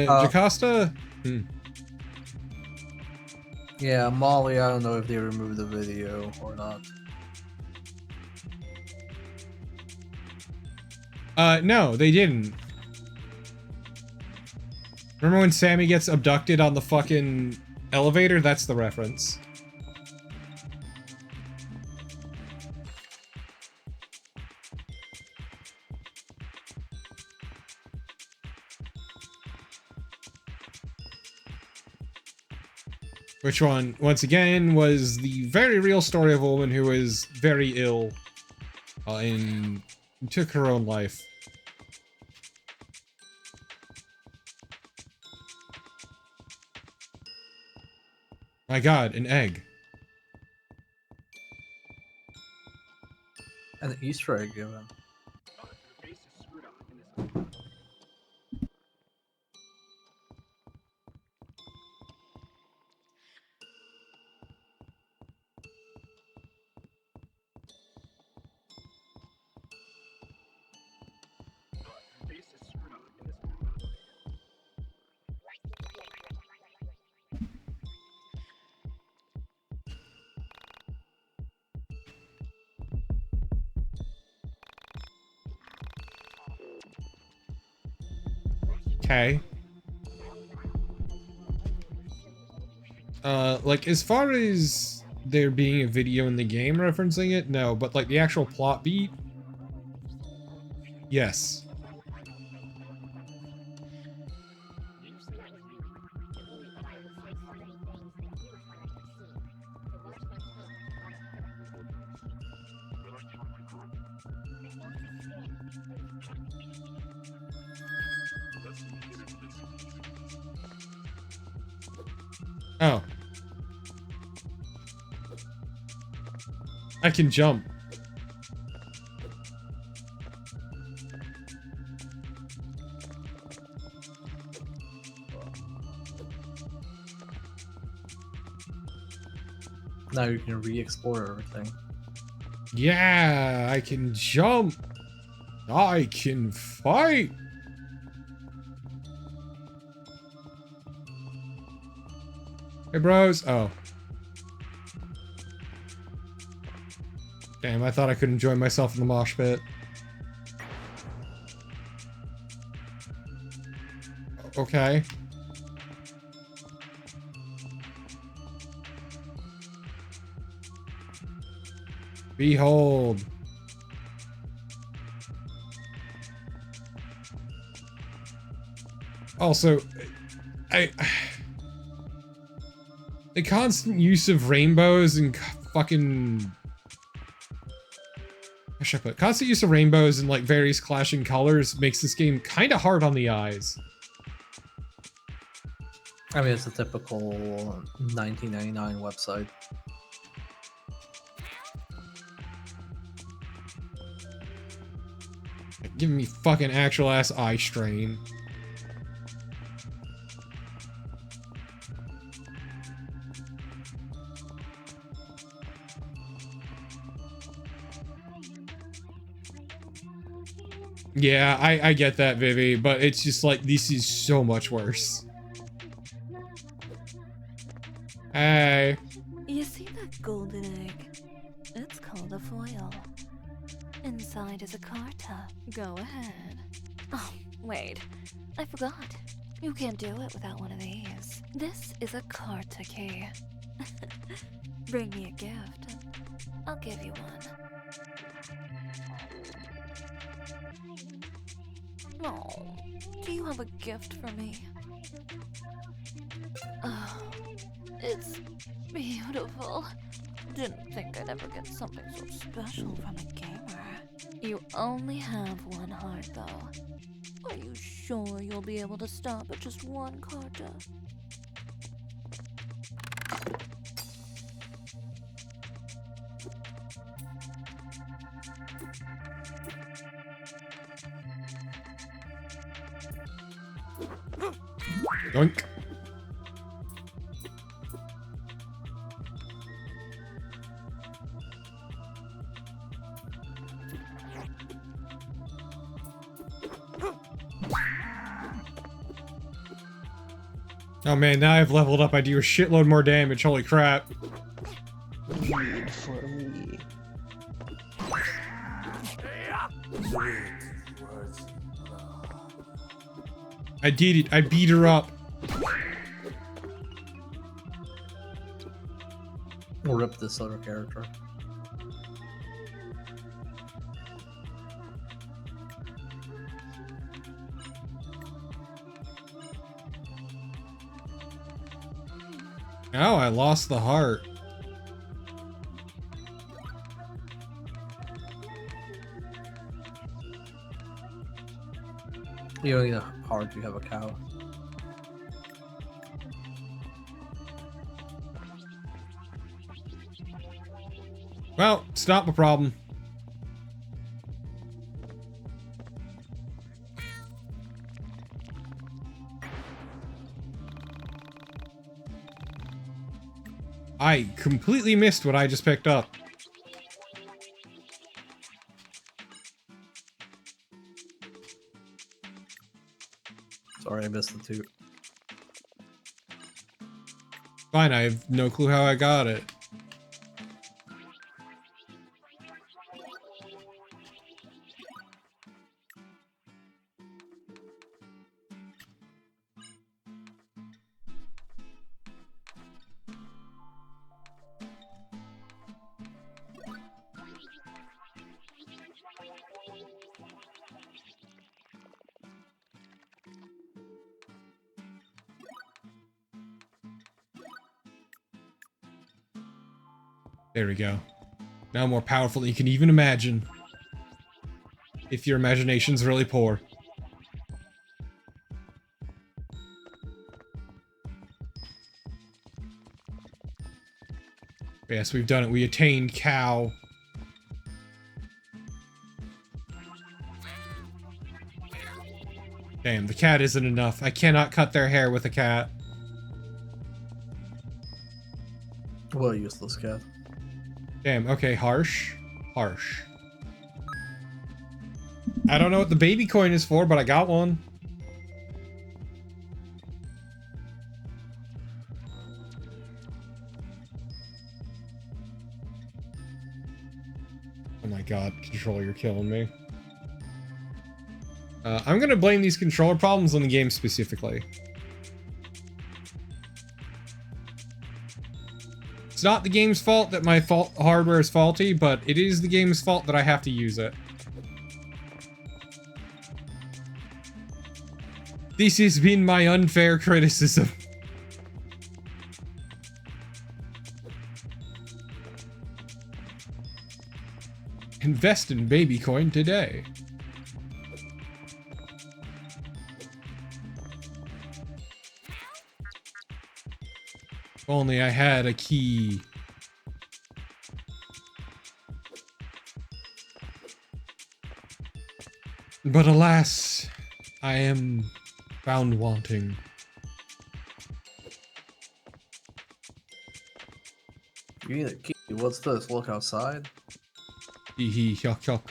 Jocasta? Yeah, Molly, I don't know if they removed the video or not. No, they didn't. Remember when Sammy gets abducted on the fucking elevator? That's the reference. Which one, once again, was the very real story of a woman who was very ill and took her own life. My god, an egg. An Easter egg given. Okay. Like, as far as there being a video in the game referencing it, no, but like the actual plot beat, yes. Oh. I can jump. Now you can re-explore everything. Yeah, I can jump. I can fight. Hey, bros. Oh. Damn, I thought I could enjoy myself in the mosh pit. Okay. Behold. Also, the constant use of rainbows and fucking... How should I put it? Constant use of rainbows and like various clashing colors makes this game kind of hard on the eyes. I mean, it's a typical 1999 website. Give me fucking actual ass eye strain. Yeah, I get that, Vivi, but it's just like, this is so much worse. Hey. You see that that golden egg. It's called a foil. Inside is a carta. Go ahead. Oh, wait. I forgot. You can't do it without one of these. This is a carta key. Bring me a gift, and I'll give you one. Oh, do you have a gift for me? Oh, it's beautiful. Didn't think I'd ever get something so special from a gamer. You only have one heart, though. Are you sure you'll be able to stop at just one carta? Yoink. Oh man, now I've leveled up. I do a shitload more damage. Holy crap. Need for me. I did it. I beat her up. Rip this other character. Oh, I lost the heart. You don't need a heart, you have a cow. Well, it's not my problem. I completely missed what I just picked up. Sorry, I missed the two. Fine, I have no clue how I got it. There we go. Now more powerful than you can even imagine. If your imagination's really poor. Yes, we've done it. We attained cow. Damn, the cat isn't enough. I cannot cut their hair with a cat. Well, useless cat. Damn, okay, harsh. Harsh. I don't know what the baby coin is for, but I got one. Oh my god, controller, you're killing me. I'm gonna blame these controller problems on the game specifically. It's not the game's fault that my hardware is faulty, but it is the game's fault that I have to use it. This has been my unfair criticism. Invest in babycoin today. If only I had a key. But alas, I am found wanting. You need a key. What's this? Look outside? Hee hee, yuck yuck.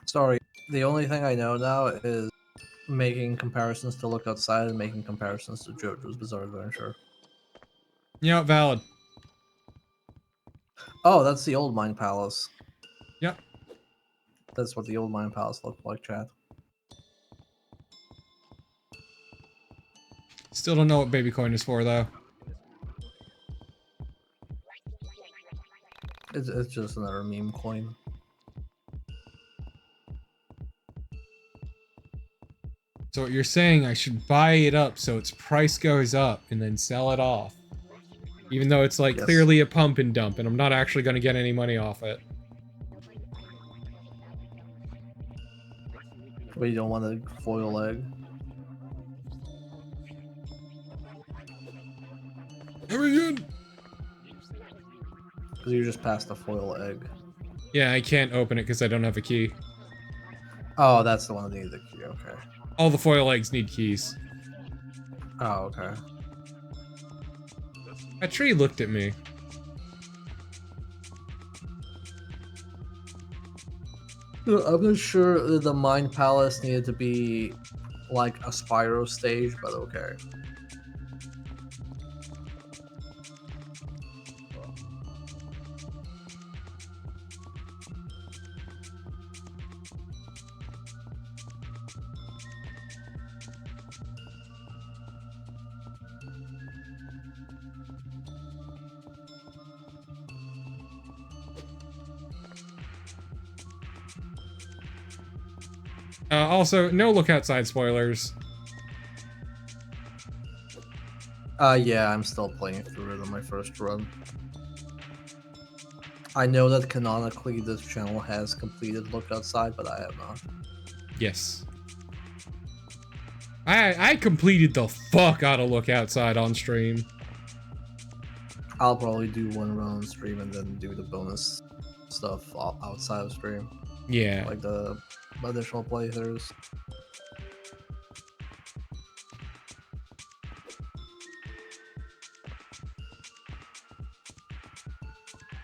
Sorry, the only thing I know now is making comparisons to Look Outside and making comparisons to JoJo's Bizarre Adventure. Yeah, valid. Oh, that's the old Mine Palace. Yep. That's what the old Mine Palace looked like, chat. Still don't know what baby coin is for, though. It's just another meme coin. So what you're saying, I should buy it up so its price goes up and then sell it off. Even though it's like Yes. clearly a pump and dump and I'm not actually going to get any money off it. But you don't want a foil egg. Because Because you just passed the foil egg. yeah, I can't open it because I don't have a key. Oh, that's the one that needs the key, okay. All the foil eggs need keys. Oh, okay. That tree looked at me. I'm not sure that the Mine Palace needed to be like a Spyro stage, but okay. Also, no look outside spoilers. Yeah, I'm still playing through it on my first run. I know that canonically this channel has completed Look Outside, but I have not. Yes. I completed the fuck out of Look Outside on stream. I'll probably do one run on stream and then do the bonus stuff outside of stream. Yeah. Like the additional playthroughs.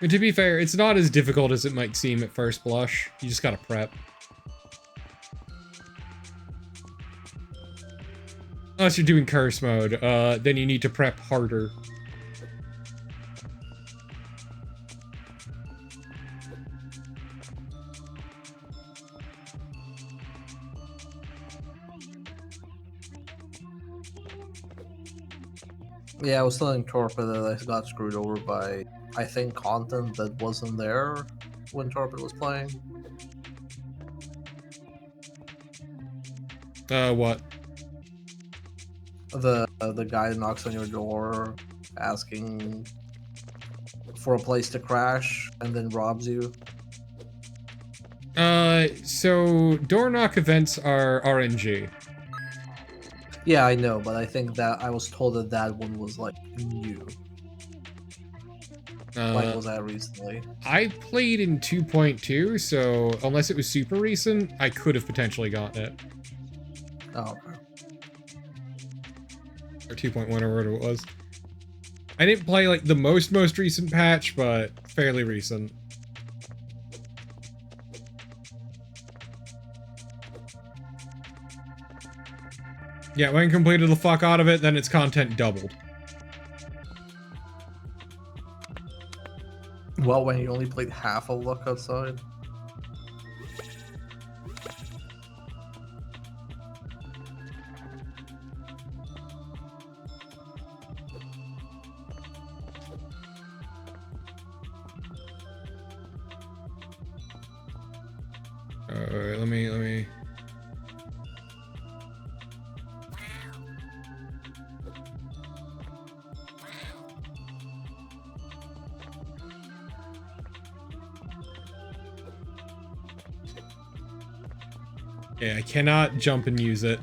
And to be fair, it's not as difficult as it might seem at first blush. You just gotta prep. Unless you're doing curse mode, then you need to prep harder. Yeah, I was telling Torpid that I got screwed over by, I think, content that wasn't there when Torpid was playing. What? The guy that knocks on your door asking for a place to crash and then robs you. So door knock events are RNG. Yeah, I know, but I think that I was told that that one was like new. Like, was that recently? I played in 2.2, so unless it was super recent, I could have potentially gotten it. Oh, okay. Or 2.1 or whatever it was. I didn't play like the most recent patch, but fairly recent. Yeah, when completed the fuck out of it, then its content doubled. Well, when you only played half of Look Outside. Let me. Yeah, I cannot jump and use it.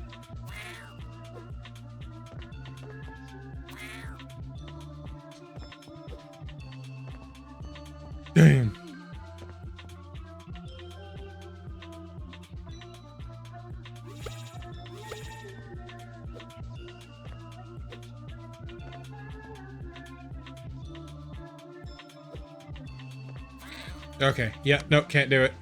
Damn. Okay, yeah, nope, can't do it.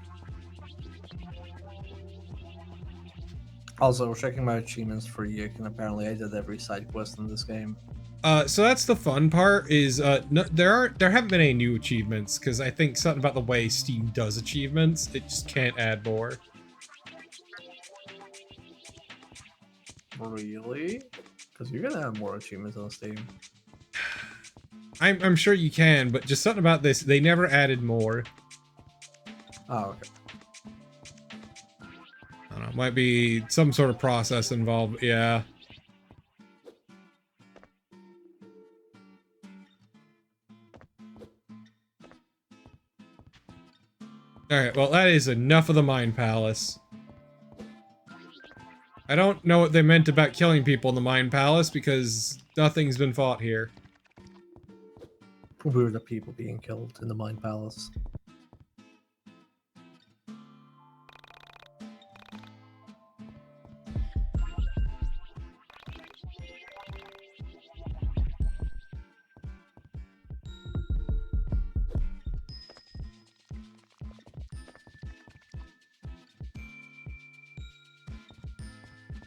Also, checking my achievements for YIIK, and apparently I did every side quest in this game. So that's the fun part is, no, there haven't been any new achievements, because I think something about the way Steam does achievements, it just can't add more. Really? Because you're gonna have more achievements on Steam. I'm sure you can, but just something about this, they never added more. Oh, okay. I don't know, might be some sort of process involved, yeah. Alright, well that is enough of the Mind Palace. I don't know what they meant about killing people in the Mind Palace, because nothing's been fought here. We were the people being killed in the Mind Palace.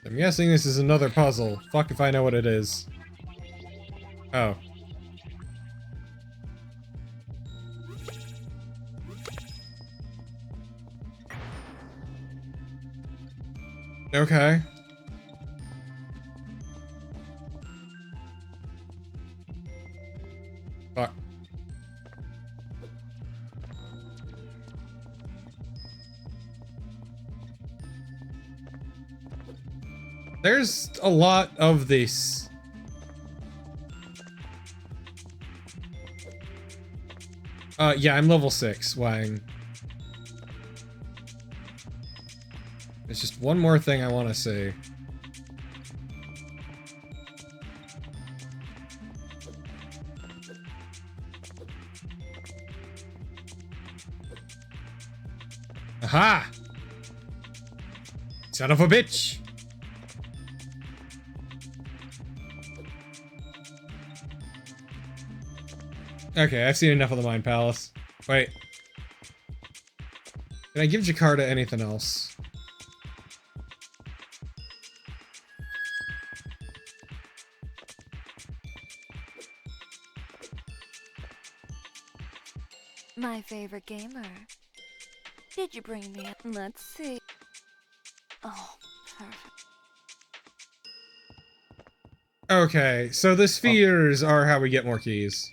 I'm guessing this is another puzzle. Fuck if I know what it is. Oh. Okay. Fuck. There's a lot of this. Yeah, I'm level 6, Wang. There's just one more thing I want to say. Aha! Son of a bitch! Okay, I've seen enough of the Mind Palace. Wait. Can I give Jakarta anything else? My favorite gamer. Did you bring me? Let's see. Oh, perfect. Okay, so the spheres are how we get more keys.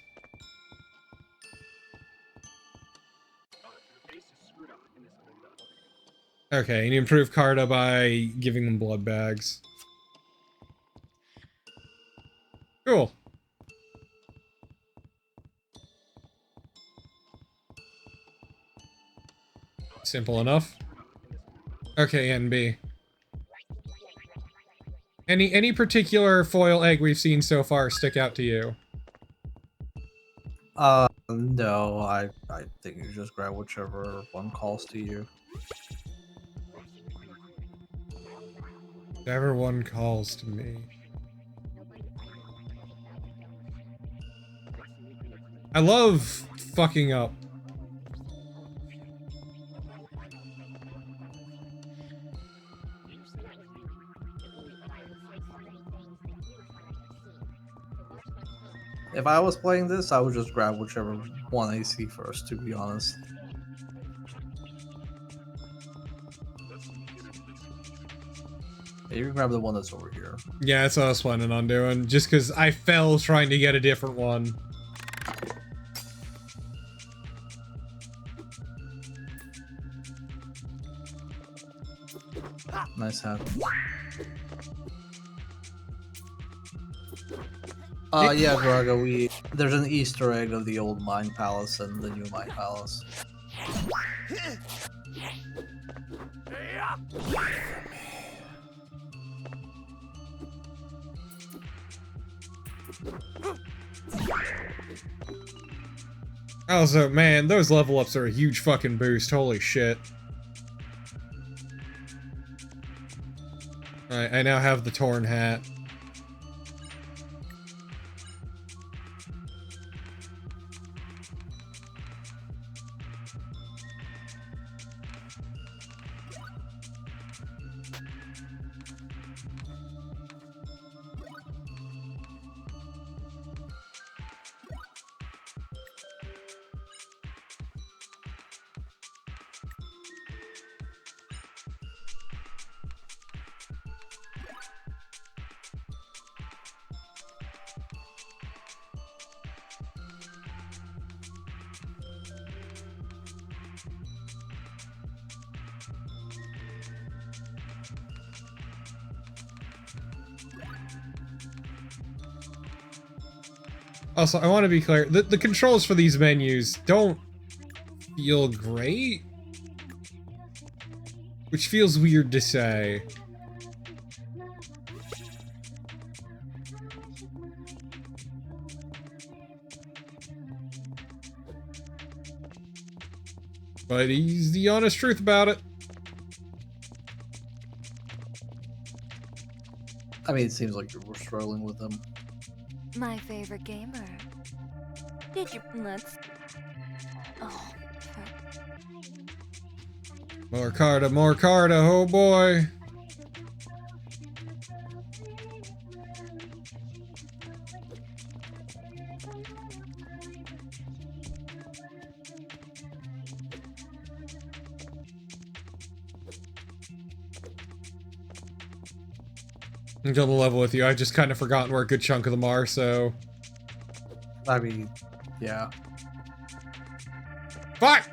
Okay, and you improve Carta by giving them blood bags. Cool. Simple enough. Okay, NB. Any particular foil egg we've seen so far stick out to you? No, I think you just grab whichever one calls to you. Whichever one calls to me. I love fucking up. If I was playing this, I would just grab whichever one I see first, to be honest. Yeah, you can grab the one that's over here. Yeah, that's what I was planning on doing, just because I fell trying to get a different one. Nice hat. Yeah, Draga, there's an Easter egg of the old Mind Palace and the new Mind Palace. Also, man, those level ups are a huge fucking boost. Holy shit. Alright, I now have the torn hat. Also, I want to be clear, the controls for these menus don't feel great, which feels weird to say. But he's the honest truth about it. I mean, it seems like we're struggling with them. My favorite gamer. Did you... Let's... Oh, More Carta, oh boy. I'm on the level with you. I just kind of forgotten where a good chunk of them are, so. I mean, yeah. Fuck!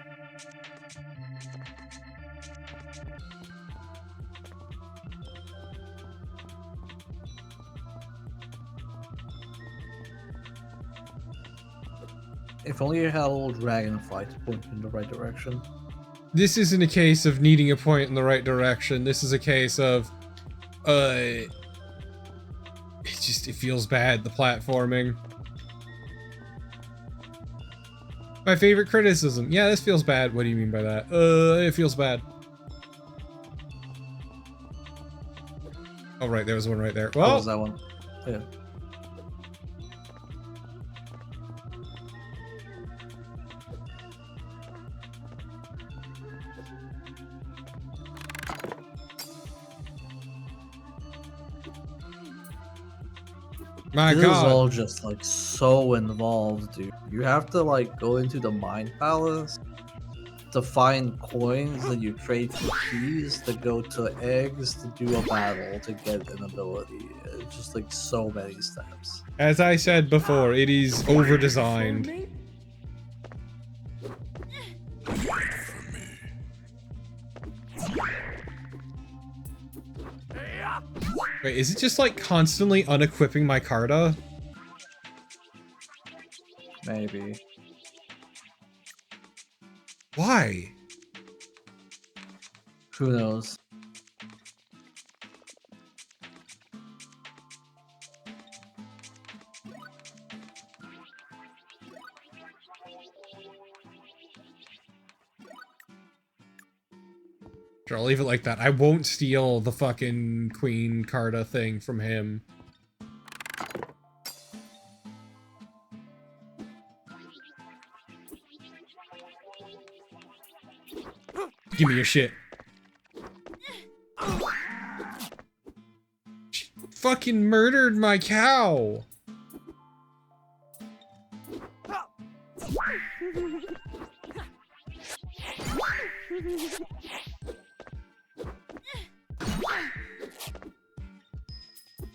If only you had a little dragonfly to point in the right direction. This isn't a case of needing a point in the right direction. This is a case of, it feels bad, the platforming. My favorite criticism. Yeah, this feels bad. What do you mean by that? It feels bad. Oh, right, there was one right there. Well, What was that one? Yeah. My This God. is all just like so involved, dude. You have to like go into the Mind Palace to find coins that you trade for keys, to go to eggs, to do a battle, to get an ability. It's just like so many steps. As I said before, it is over-designed. Wait, is it just like constantly unequipping my Carta? Maybe. Why? Who knows? Sure, I'll leave it like that. I won't steal the fucking Queen Carta thing from him. Give me your shit. She fucking murdered my cow.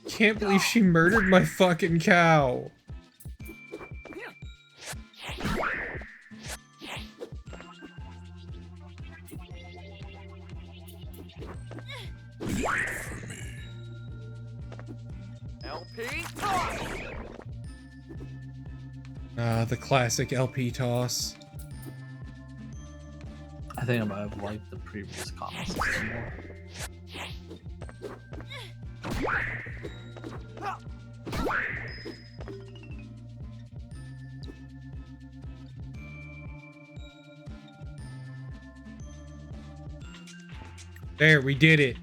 Can't believe she murdered my fucking cow. LP? The classic LP toss. I think I might have liked the previous comment system more. There, we did it.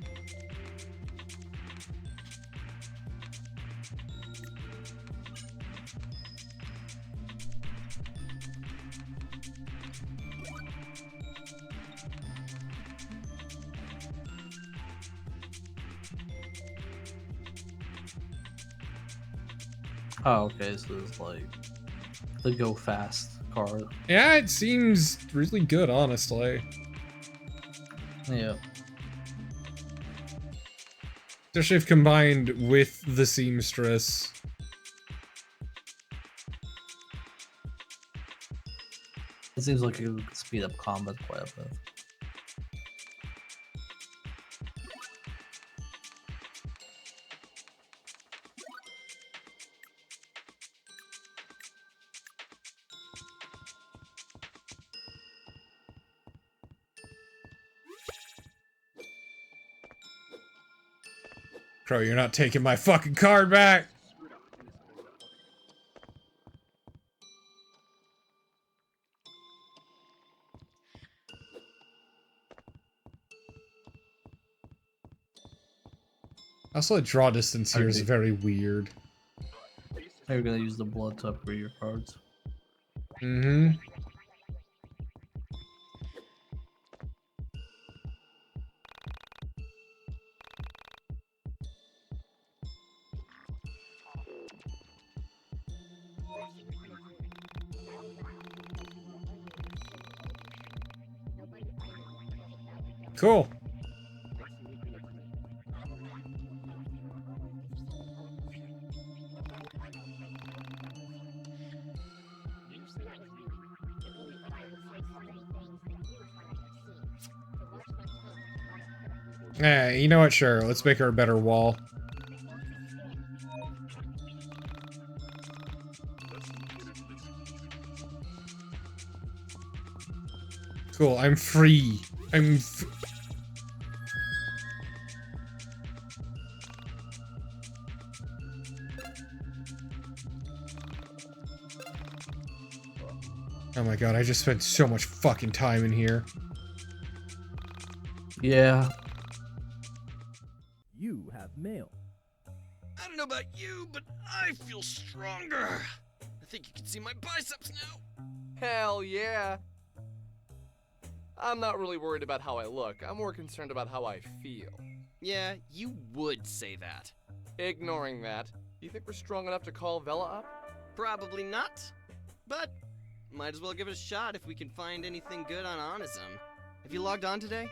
Oh, okay, so it's like the go fast card. Yeah, it seems really good, honestly. Yeah. Especially if combined with the seamstress. It seems like it would speed up combat quite a bit. Crow, you're not taking my fucking card back! Also, the draw distance here is very weird. Are you gonna use the blood to upgrade your cards? Mm-hmm. Cool. You know what? Sure, let's make her a better wall. Cool, I'm free. Oh my god, I just spent so much fucking time in here. Yeah. You have mail. I don't know about you, but I feel stronger. I think you can see my biceps now. Hell yeah. I'm not really worried about how I look. I'm more concerned about how I feel. Yeah, you would say that. Ignoring that, do you think we're strong enough to call Vela up? Probably not. But might as well give it a shot if we can find anything good on Onism. Have you logged on today?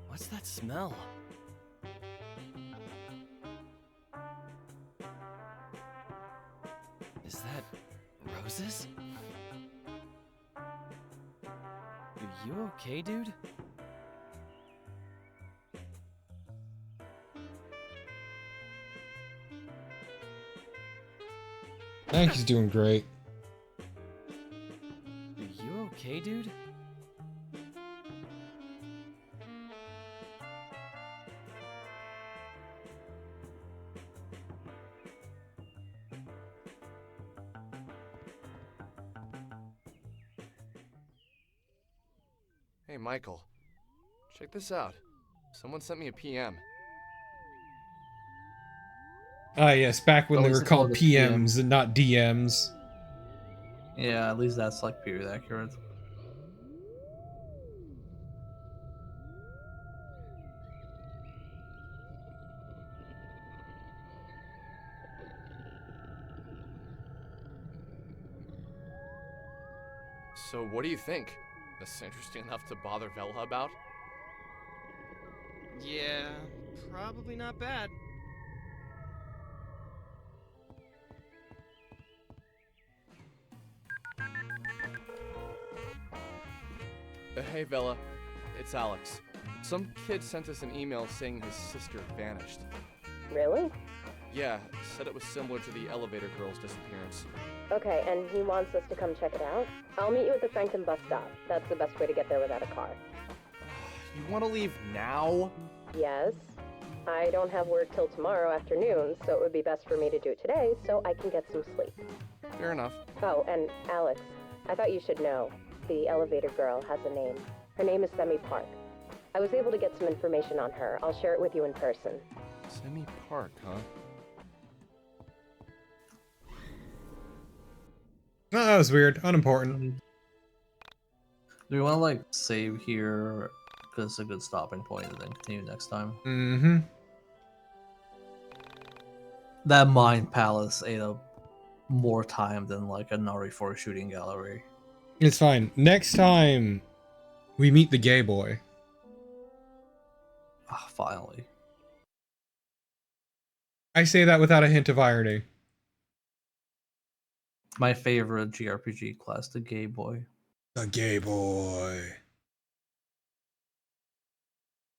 What's that smell? Is that roses? Are you okay, dude? I think he's doing great. Are you okay, dude? Hey, Michael. Check this out. Someone sent me a PM. Ah, yes, back when At they least were it's called called a PM. PMs and not DMs. Yeah, at least that's like period accurate. So what do you think? This interesting enough to bother Vela about? Yeah, probably not bad. Hey, Vela. It's Alex. Some kid sent us an email saying his sister vanished. Really? Yeah, said it was similar to the elevator girl's disappearance. Okay, and he wants us to come check it out? I'll meet you at the Franklin bus stop. That's the best way to get there without a car. You want to leave now? Yes. I don't have work till tomorrow afternoon, so it would be best for me to do it today so I can get some sleep. Fair enough. Oh, and Alex, I thought you should know. The elevator girl has a name. Her name is Semi Park. I was able to get some information on her. I'll share it with you in person. Semi Park, huh? Oh, that was weird. Unimportant. Do we want to like save here because it's a good stopping point and then continue next time? Mm-hmm. That Mind Palace ate up more time than like a Nari 4 shooting gallery. It's fine. Next time, we meet the gay boy. Ah, finally. I say that without a hint of irony. My favorite JRPG class, the Gay Boy. The gay boy.